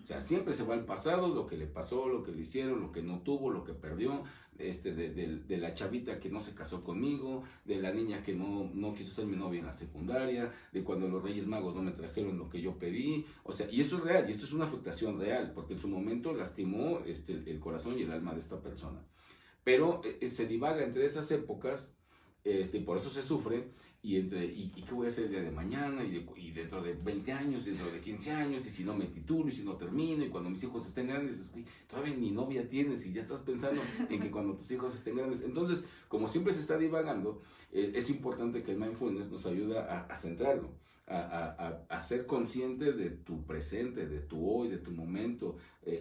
S2: O sea, siempre se va al pasado, lo que le pasó, lo que le hicieron, lo que no tuvo, lo que perdió, de la chavita que no se casó conmigo, de la niña que no quiso ser mi novia en la secundaria, de cuando los Reyes Magos no me trajeron lo que yo pedí. O sea, y eso es real, y esto es una afectación real, porque en su momento lastimó el corazón y el alma de esta persona. Pero se divaga entre esas épocas, por eso se sufre, y qué voy a hacer el día de mañana, y dentro de 20 años, dentro de 15 años, y si no me titulo, y si no termino, y cuando mis hijos estén grandes, todavía ni novia tienes, y ya estás pensando en que cuando tus hijos estén grandes. Entonces, como siempre se está divagando, es importante que el mindfulness nos ayuda a centrarlo, a ser consciente de tu presente, de tu hoy, de tu momento.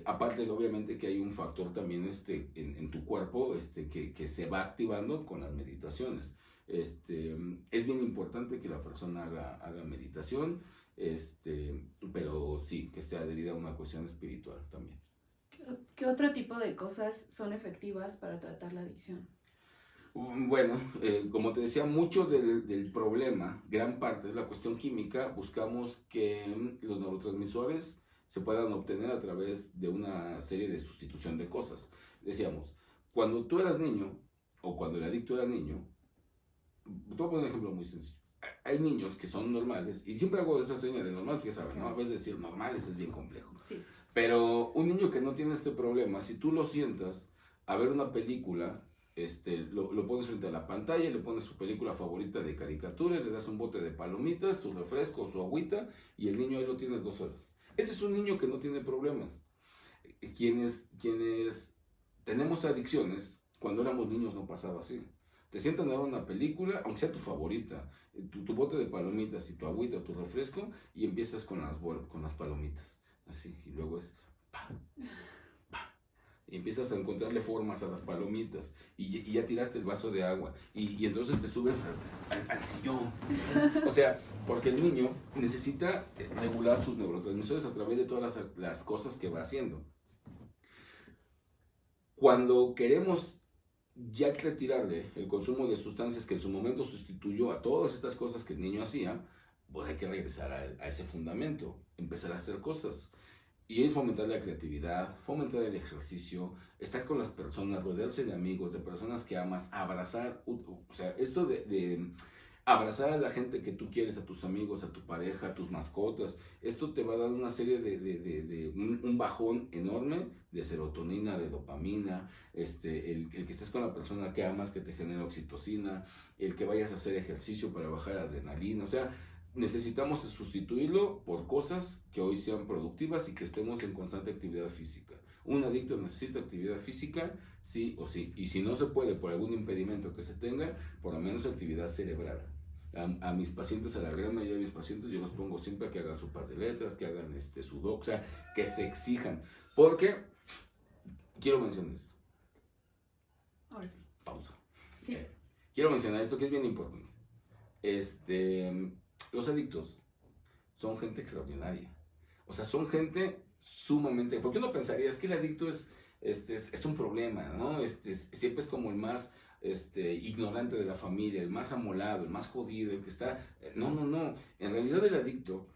S2: Aparte de, obviamente, que hay un factor también en tu cuerpo que se va activando con las meditaciones. Es bien importante que la persona haga meditación, pero sí, que esté adherida a una cuestión espiritual también.
S1: ¿Qué otro tipo de cosas son efectivas para tratar la adicción?
S2: Bueno, como te decía, mucho del problema, gran parte es la cuestión química. Buscamos que los neurotransmisores se puedan obtener a través de una serie de sustitución de cosas. Decíamos, cuando tú eras niño, o cuando el adicto era niño, te voy a poner un ejemplo muy sencillo. Hay niños que son normales, y siempre hago esas señales normales, que saben, ¿no? A veces decir normales es bien complejo.
S1: Sí.
S2: Pero un niño que no tiene este problema, si tú lo sientas a ver una película, lo pones frente a la pantalla, le pones su película favorita de caricaturas, le das un bote de palomitas, su refresco, su agüita, y el niño ahí lo tienes 2 horas. Ese es un niño que no tiene problemas. Quienes tenemos adicciones, cuando éramos niños no pasaba así. Te sientan a ver una película, aunque sea tu favorita, tu bote de palomitas y tu agüita o tu refresco, y empiezas con las palomitas, así, y luego es pa, pa, y empiezas a encontrarle formas a las palomitas, y ya tiraste el vaso de agua, y entonces te subes al sillón, o sea, porque el niño necesita regular sus neurotransmisores a través de todas las cosas que va haciendo. Cuando queremos ya que retirarle el consumo de sustancias que en su momento sustituyó a todas estas cosas que el niño hacía, pues hay que regresar a ese fundamento, empezar a hacer cosas. Y fomentar la creatividad, fomentar el ejercicio, estar con las personas, rodearse de amigos, de personas que amas, abrazar, o sea, esto de abrazar a la gente que tú quieres, a tus amigos, a tu pareja, a tus mascotas. Esto te va a dar una serie un bajón enorme de serotonina, de dopamina, el que estés con la persona que amas, que te genera oxitocina, el que vayas a hacer ejercicio para bajar adrenalina. O sea, necesitamos sustituirlo por cosas que hoy sean productivas y que estemos en constante actividad física. Un adicto necesita actividad física, sí o sí. Y si no se puede por algún impedimento que se tenga, por lo menos actividad cerebral. A mis pacientes, a la gran mayoría de mis pacientes, yo los pongo siempre a que hagan su par de letras, que hagan sudoku, o sea, que se exijan. Porque, quiero mencionar esto.
S1: Ahora sí.
S2: Pausa.
S1: Sí.
S2: Quiero mencionar esto que es bien importante. Los adictos son gente extraordinaria. O sea, son gente sumamente... Porque uno pensaría, es que el adicto es un problema, ¿no? Siempre es como el más ignorante de la familia, el más amolado, el más jodido, el que está... No. En realidad el adicto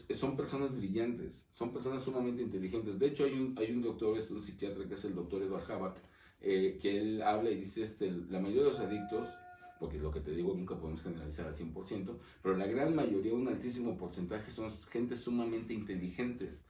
S2: son personas brillantes, son personas sumamente inteligentes. De hecho, hay un doctor, un psiquiatra que es el doctor Edward Habak, que él habla y dice, la mayoría de los adictos, porque lo que te digo nunca podemos generalizar al 100%, pero la gran mayoría, un altísimo porcentaje, son gente sumamente inteligentes,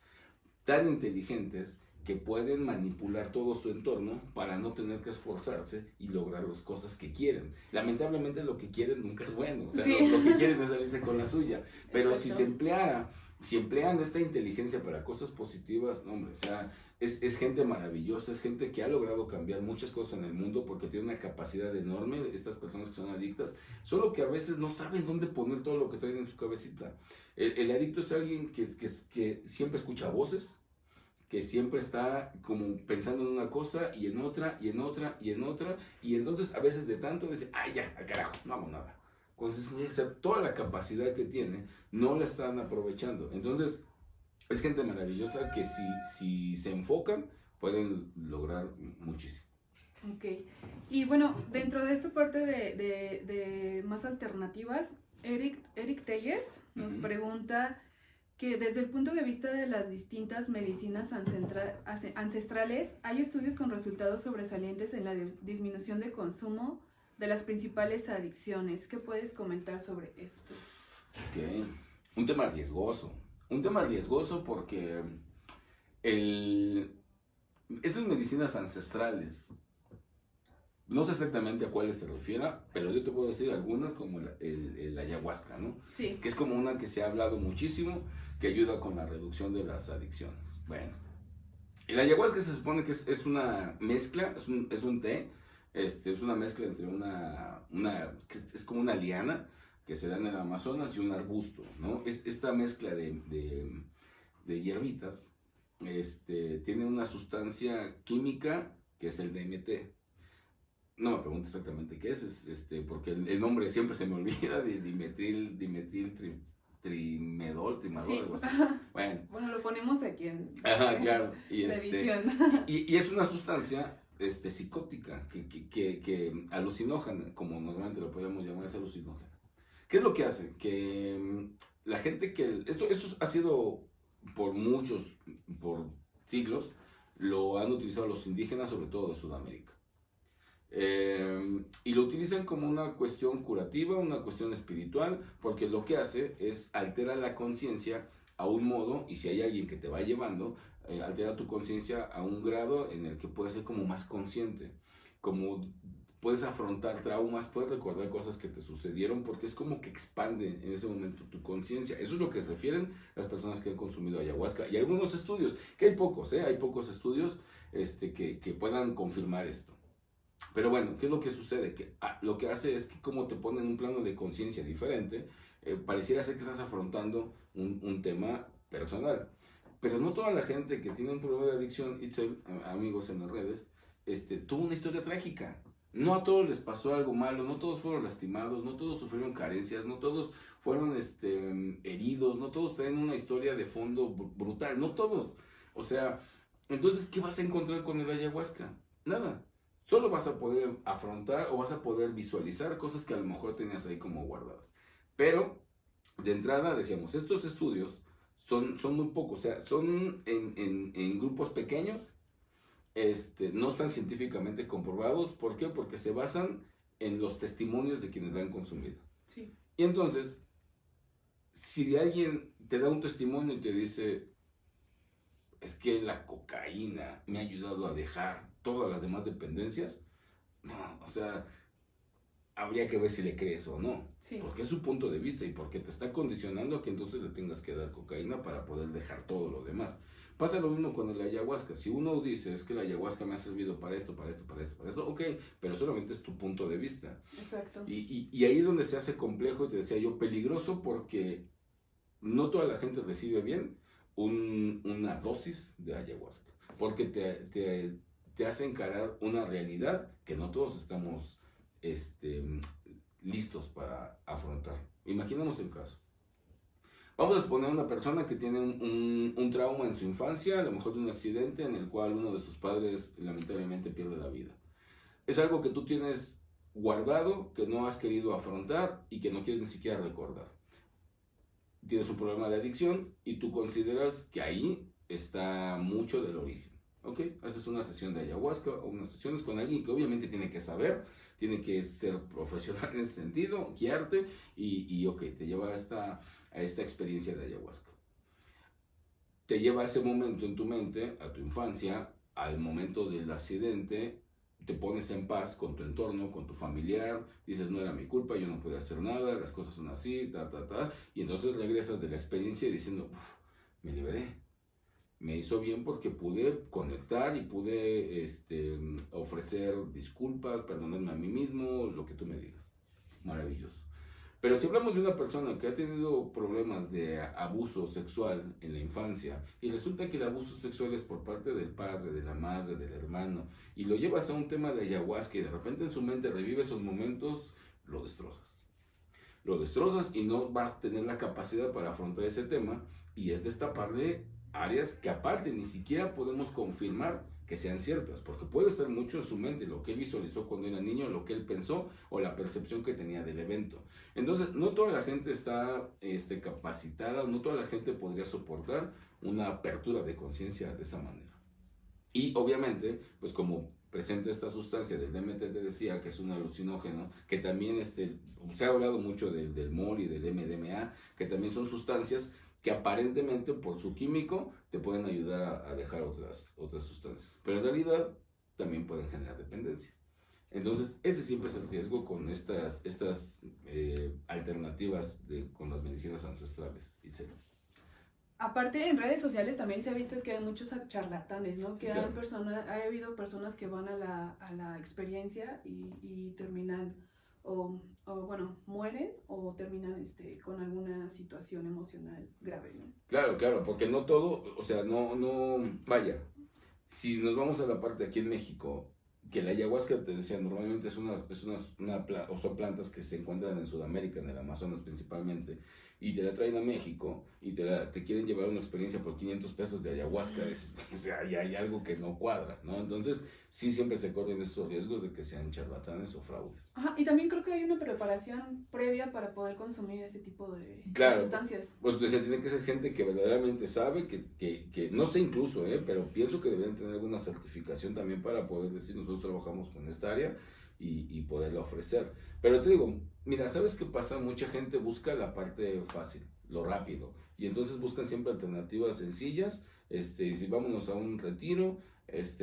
S2: tan inteligentes que pueden manipular todo su entorno para no tener que esforzarse y lograr las cosas que quieren. Lamentablemente lo que quieren nunca es bueno, o sea,
S1: sí.
S2: lo que quieren es salirse con la suya, pero
S1: Exacto.
S2: si se empleara si emplean esta inteligencia para cosas positivas, no, hombre, o sea, es gente maravillosa, es gente que ha logrado cambiar muchas cosas en el mundo porque tiene una capacidad enorme, estas personas que son adictas, solo que a veces no saben dónde poner todo lo que traen en su cabecita. El adicto es alguien que siempre escucha voces, que siempre está como pensando en una cosa y en otra, y en otra, y en otra, y entonces a veces de tanto dice, ay ya, al carajo, no hago nada. Entonces, o sea, toda la capacidad que tiene no la están aprovechando. Entonces, es gente maravillosa que si se enfocan, pueden lograr muchísimo.
S1: Ok. Y bueno, dentro de esta parte de más alternativas, Eric Telles nos pregunta que desde el punto de vista de las distintas medicinas ancestrales, hay estudios con resultados sobresalientes en la disminución de consumo de las principales adicciones. ¿Qué puedes comentar sobre esto?
S2: Ok. Un tema riesgoso porque esas medicinas ancestrales, no sé exactamente a cuáles se refiera, pero yo te puedo decir algunas como el ayahuasca, ¿no?
S1: Sí.
S2: Que es como una que se ha hablado muchísimo, que ayuda con la reducción de las adicciones. Bueno, el ayahuasca se supone que es una mezcla, es un té, es una mezcla entre es como una liana que se da en el Amazonas y un arbusto, ¿no? Esta mezcla de hierbitas tiene una sustancia química que es el DMT. No me pregunto exactamente qué es porque el nombre siempre se me olvida, de trimadol,
S1: Sí.
S2: algo así.
S1: Bueno, lo ponemos aquí en
S2: Ajá, claro.
S1: la edición.
S2: Y es una sustancia psicótica, que alucinógena, como normalmente lo podríamos llamar, es alucinógena. ¿Qué es lo que hace? Que la gente esto ha sido por siglos, lo han utilizado los indígenas, sobre todo de Sudamérica. Y lo utilizan como una cuestión curativa, una cuestión espiritual, porque lo que hace es alterar la conciencia a un modo, y si hay alguien que te va llevando, altera tu conciencia a un grado en el que puedes ser como más consciente, como puedes afrontar traumas, puedes recordar cosas que te sucedieron, porque es como que expande en ese momento tu conciencia. Eso es lo que refieren las personas que han consumido ayahuasca. Y algunos estudios, que hay pocos estudios que puedan confirmar esto. Pero bueno, ¿qué es lo que sucede? Que lo que hace es que como te pone en un plano de conciencia diferente, pareciera ser que estás afrontando un tema personal. Pero no toda la gente que tiene un problema de adicción, Itzel, amigos en las redes, tuvo una historia trágica. No a todos les pasó algo malo, no todos fueron lastimados, no todos sufrieron carencias, no todos fueron heridos, no todos traen una historia de fondo brutal, no todos. O sea, entonces, ¿qué vas a encontrar con el ayahuasca? Nada. Solo vas a poder afrontar o vas a poder visualizar cosas que a lo mejor tenías ahí como guardadas. Pero, de entrada, decíamos, estos estudios son muy pocos, o sea, son en grupos pequeños, no están científicamente comprobados. ¿Por qué? Porque se basan en los testimonios de quienes la han consumido.
S1: Sí.
S2: Y entonces, si alguien te da un testimonio y te dice, es que la cocaína me ha ayudado a dejar todas las demás dependencias, no, o sea, habría que ver si le crees o no.
S1: Sí.
S2: Porque es su punto de vista y porque te está condicionando a que entonces le tengas que dar cocaína para poder dejar todo lo demás. Pasa lo mismo con el ayahuasca. Si uno dice, es que la ayahuasca me ha servido para esto, ok, pero solamente es tu punto de vista.
S1: Exacto.
S2: Y ahí es donde se hace complejo, y te decía yo, peligroso, porque no toda la gente recibe bien una dosis de ayahuasca, porque te hace encarar una realidad que no todos estamos listos para afrontar. Imaginemos el caso. Vamos a suponer una persona que tiene un trauma en su infancia, a lo mejor de un accidente en el cual uno de sus padres lamentablemente pierde la vida. Es algo que tú tienes guardado, que no has querido afrontar y que no quieres ni siquiera recordar. Tienes un problema de adicción y tú consideras que ahí está mucho del origen. ¿Ok? Haces una sesión de ayahuasca o unas sesiones con alguien que obviamente tiene que saber, tiene que ser profesional en ese sentido, guiarte y ok, te lleva a esta experiencia de ayahuasca. Te lleva a ese momento en tu mente, a tu infancia, al momento del accidente, te pones en paz con tu entorno, con tu familiar, dices, no era mi culpa, yo no pude hacer nada, las cosas son así, y entonces regresas de la experiencia diciendo, me liberé. Me hizo bien porque pude conectar y pude ofrecer disculpas, perdonarme a mí mismo, lo que tú me digas. Maravilloso. Pero si hablamos de una persona que ha tenido problemas de abuso sexual en la infancia y resulta que el abuso sexual es por parte del padre, de la madre, del hermano, y lo llevas a un tema de ayahuasca y de repente en su mente revive esos momentos, lo destrozas. Lo destrozas y no vas a tener la capacidad para afrontar ese tema y es destaparle áreas que aparte ni siquiera podemos confirmar que sean ciertas, porque puede estar mucho en su mente lo que él visualizó cuando era niño, lo que él pensó o la percepción que tenía del evento. Entonces, no toda la gente está capacitada, no toda la gente podría soportar una apertura de conciencia de esa manera. Y obviamente, pues como presenta esta sustancia del DMT, te decía que es un alucinógeno, que también se ha hablado mucho del MOR y del MDMA, que también son sustancias que aparentemente por su químico te pueden ayudar a dejar otras sustancias. Pero en realidad también pueden generar dependencia. Entonces ese siempre es el riesgo con estas alternativas con las medicinas ancestrales, etc.
S1: Aparte, en redes sociales también se ha visto que hay muchos charlatanes, ¿no?
S2: Sí,
S1: Que
S2: claro.
S1: ha habido personas que van a la experiencia y terminan bueno, mueren o terminan con alguna situación emocional grave, ¿no?
S2: Claro, porque no todo, o sea, vaya, si nos vamos a la parte aquí en México, que la ayahuasca, te decía, normalmente o son plantas que se encuentran en Sudamérica, en el Amazonas principalmente, y te la traen a México y te quieren llevar una experiencia por 500 pesos de ayahuasca, o sea, ya hay algo que no cuadra, ¿no? Entonces, sí siempre se corren estos riesgos de que sean charlatanes o fraudes.
S1: Ajá, y también creo que hay una preparación previa para poder consumir ese tipo de sustancias.
S2: Pues tiene que ser gente que verdaderamente sabe, que no sé incluso, pero pienso que deberían tener alguna certificación también para poder decir, nosotros trabajamos con esta área y poderla ofrecer. Pero te digo, mira, ¿sabes qué pasa? Mucha gente busca la parte fácil, lo rápido, y entonces buscan siempre alternativas sencillas, si vámonos a un retiro,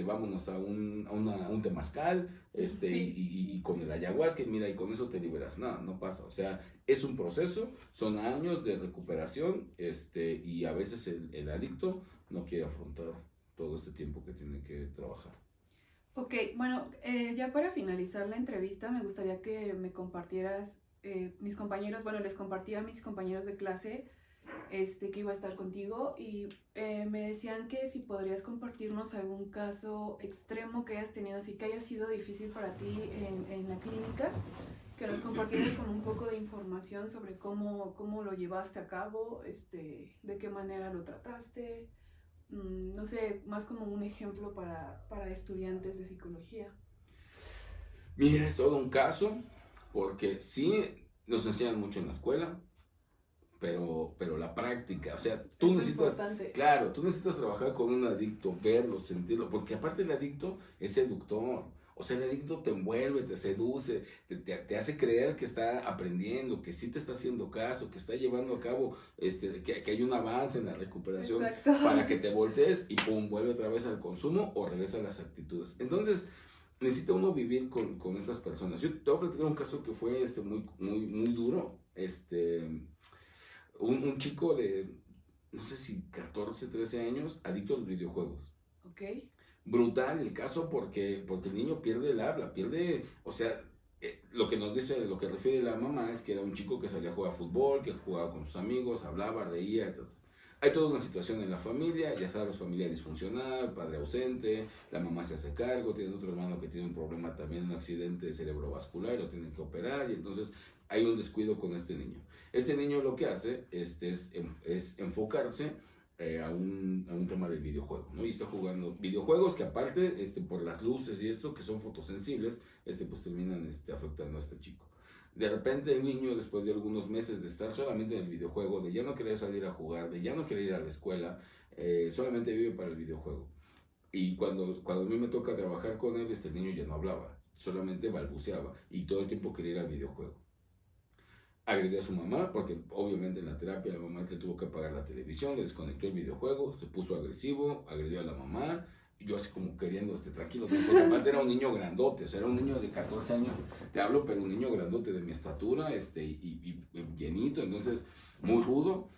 S2: vámonos a un temazcal,
S1: Sí.
S2: y con el ayahuasca, mira, y con eso te liberas. No pasa, o sea, es un proceso, son años de recuperación, y a veces el adicto no quiere afrontar todo este tiempo que tiene que trabajar.
S1: Ok, bueno, ya para finalizar la entrevista me gustaría que me compartieras, mis compañeros, bueno, les compartí a mis compañeros de clase que iba a estar contigo y me decían que si podrías compartirnos algún caso extremo que hayas tenido, así que haya sido difícil para ti en la clínica, que nos compartieras con un poco de información sobre cómo lo llevaste a cabo, de qué manera lo trataste. No sé, más como un ejemplo para estudiantes de psicología.
S2: Mira, es todo un caso, porque sí nos enseñan mucho en la escuela, pero la práctica, o sea, tú necesitas, claro, tú necesitas trabajar con un adicto, verlo, sentirlo, porque aparte el adicto es seductor. O sea, el adicto te envuelve, te seduce, te hace creer que está aprendiendo, que sí te está haciendo caso, que está llevando a cabo, que hay un avance en la recuperación.
S1: Exacto.
S2: Para que te voltees y pum, vuelve otra vez al consumo o regresa a las actitudes. Entonces, necesita uno vivir con estas personas. Yo te voy a platicar un caso que fue muy duro. Un chico de, no sé si 14, 13 años, adicto a los videojuegos.
S1: Ok.
S2: Brutal el caso porque el niño pierde el habla, o sea, lo que refiere la mamá es que era un chico que salía a jugar fútbol, que jugaba con sus amigos, hablaba, reía, etc. Hay toda una situación en la familia, ya sabes, familia disfuncional, padre ausente, la mamá se hace cargo, tiene otro hermano que tiene un problema también, un accidente cerebrovascular, lo tienen que operar y entonces hay un descuido con este niño. Este niño lo que hace es enfocarse a un tema del videojuego, ¿no? Y está jugando videojuegos que aparte, por las luces y esto, que son fotosensibles, pues terminan afectando a este chico. De repente el niño, después de algunos meses de estar solamente en el videojuego, de ya no querer salir a jugar, de ya no querer ir a la escuela, solamente vive para el videojuego. Y cuando a mí me toca trabajar con él, este niño ya no hablaba, solamente balbuceaba y todo el tiempo quería ir al videojuego. Agredió a su mamá, porque obviamente en la terapia la mamá le tuvo que apagar la televisión, le desconectó el videojuego, se puso agresivo, agredió a la mamá yo así como queriendo, tranquilo, porque aparte era un niño grandote, o sea, era un niño de 14 años, te hablo, pero un niño grandote de mi estatura, y llenito, entonces, muy rudo.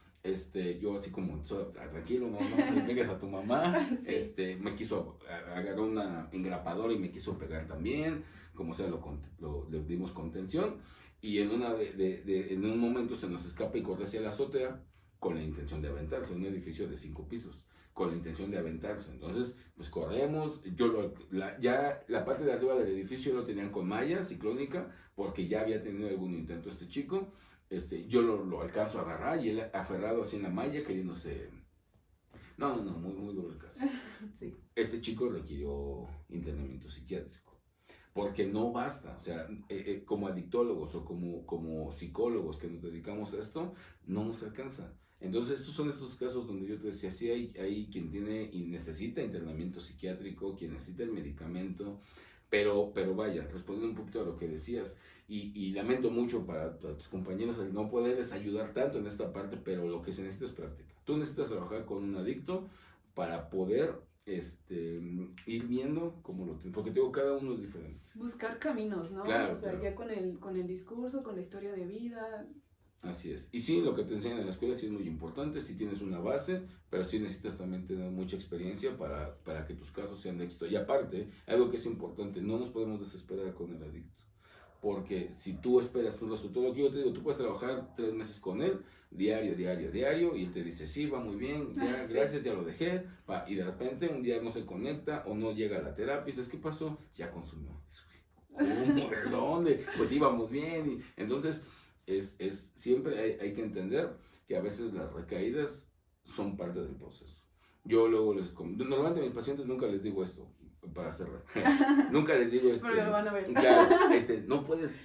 S2: Yo así como, tranquilo, no le pegues a tu mamá.
S1: Sí.
S2: Me quiso agarrar una engrapadora y me quiso pegar también, como sea, le dimos contención, y en un momento se nos escapa y corre hacia la azotea con la intención de aventarse, un edificio de 5 pisos, con la intención de aventarse. Entonces, pues corremos, ya la parte de arriba del edificio lo tenían con malla ciclónica, porque ya había tenido algún intento este chico. Yo lo alcanzo a agarrar y él aferrado así en la malla queriéndose. No, muy duro el caso.
S1: Sí.
S2: Este chico requirió internamiento psiquiátrico, porque no basta, o sea, como adictólogos o como psicólogos que nos dedicamos a esto, no nos alcanza. Entonces, estos son estos casos donde yo te decía, sí hay quien tiene y necesita internamiento psiquiátrico, quien necesita el medicamento, pero vaya, respondiendo un poquito a lo que decías, y lamento mucho para tus compañeros el no poderles ayudar tanto en esta parte, pero lo que se necesita es práctica. Tú necesitas trabajar con un adicto para poder ir viendo cómo lo tienes, porque te digo, cada uno es diferente.
S1: Buscar caminos, ¿no?
S2: Claro,
S1: O sea,
S2: claro.
S1: ya con el discurso, con la historia de vida.
S2: Así es. Y sí, lo que te enseñan en la escuela sí es muy importante, sí tienes una base, pero sí necesitas también tener mucha experiencia para que tus casos sean de éxito. Y aparte, algo que es importante, no nos podemos desesperar con el adicto. Porque si tú esperas un resultado, lo que yo te digo, tú puedes trabajar 3 meses con él, diario, y él te dice, sí, va muy bien, ya,
S1: Sí.
S2: gracias, ya lo dejé, y de repente un día no se conecta o no llega a la terapia, y dices, ¿qué pasó? Ya consumió. ¿Cómo? ¿De dónde? Pues íbamos bien. Entonces, siempre hay que entender que a veces las recaídas son parte del proceso. Yo luego normalmente a mis pacientes nunca les digo esto, para cerrar. Nunca les digo
S1: Pero lo van a ver.
S2: claro, no puedes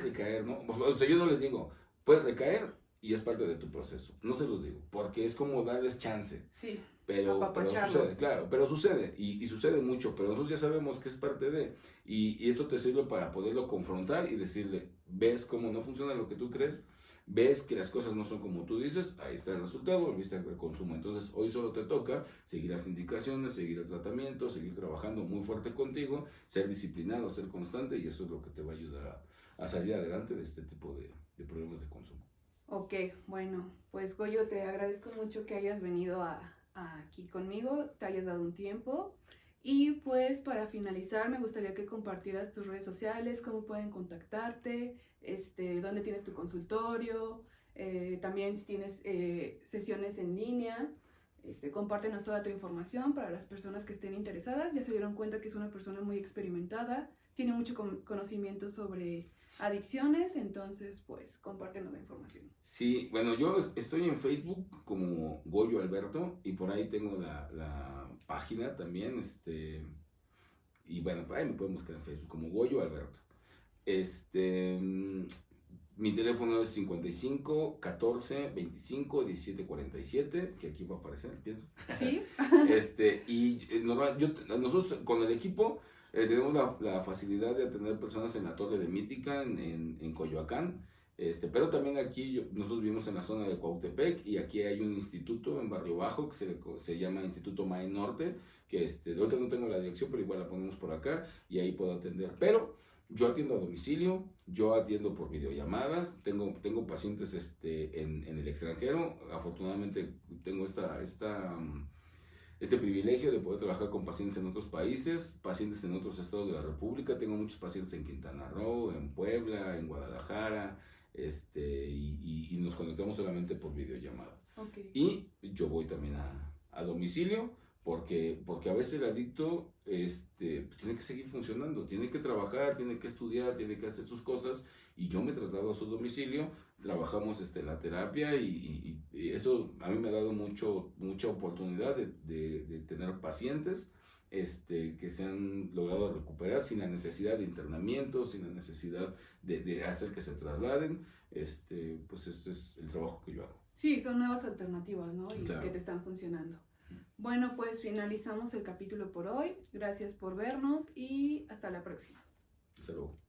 S2: recaer, ¿no? O sea, yo no les digo, puedes recaer y es parte de tu proceso. No se los digo, porque es como darles chance.
S1: Sí.
S2: Pero
S1: Apapacharlos.
S2: sucede, claro, pero sucede, y sucede mucho, pero nosotros ya sabemos que es parte de, y esto te sirve para poderlo confrontar y decirle, ves cómo no funciona lo que tú crees, ves que las cosas no son como tú dices, ahí está el resultado, volviste al consumo. Entonces hoy solo te toca seguir las indicaciones, seguir el tratamiento, seguir trabajando muy fuerte contigo, ser disciplinado, ser constante, y eso es lo que te va a ayudar a salir adelante de este tipo de problemas de consumo.
S1: Ok, bueno, pues Goyo, te agradezco mucho que hayas venido aquí conmigo, te hayas dado un tiempo. Y pues para finalizar me gustaría que compartieras tus redes sociales, cómo pueden contactarte, dónde tienes tu consultorio, también si tienes sesiones en línea. Compártenos toda tu información para las personas que estén interesadas. Ya se dieron cuenta que es una persona muy experimentada, tiene mucho conocimiento sobre adicciones, entonces pues compártenos la información.
S2: Sí, bueno, yo estoy en Facebook como Goyo Alberto, y por ahí tengo la página también, y bueno, ahí me pueden buscar en Facebook como Goyo Alberto. Mi teléfono es 55 14 25 17 47, que aquí va a aparecer, pienso.
S1: ¿Sí?
S2: Nosotros con el equipo tenemos la facilidad de atender personas en la Torre de Mítica, en Coyoacán, pero también aquí nosotros vivimos en la zona de Cuautepec, y aquí hay un instituto en Barrio Bajo que se llama Instituto MAE Norte, que ahorita no tengo la dirección, pero igual la ponemos por acá y ahí puedo atender. Pero yo atiendo a domicilio, yo atiendo por videollamadas, tengo pacientes en el extranjero. Afortunadamente tengo este privilegio de poder trabajar con pacientes en otros países, pacientes en otros estados de la República. Tengo muchos pacientes en Quintana Roo, en Puebla, en Guadalajara, y nos conectamos solamente por videollamada.
S1: Okay.
S2: Y yo voy también a domicilio, porque a veces el adicto pues tiene que seguir funcionando, tiene que trabajar, tiene que estudiar, tiene que hacer sus cosas, y yo me traslado a su domicilio, trabajamos la terapia, y eso a mí me ha dado mucha oportunidad de tener pacientes que se han logrado recuperar sin la necesidad de internamiento, sin la necesidad de hacer que se trasladen. Pues este es el trabajo que yo hago.
S1: Sí, son nuevas alternativas, ¿no? Y
S2: claro,
S1: que te están funcionando. Bueno, pues finalizamos el capítulo por hoy. Gracias por vernos y hasta la próxima.
S2: Hasta luego.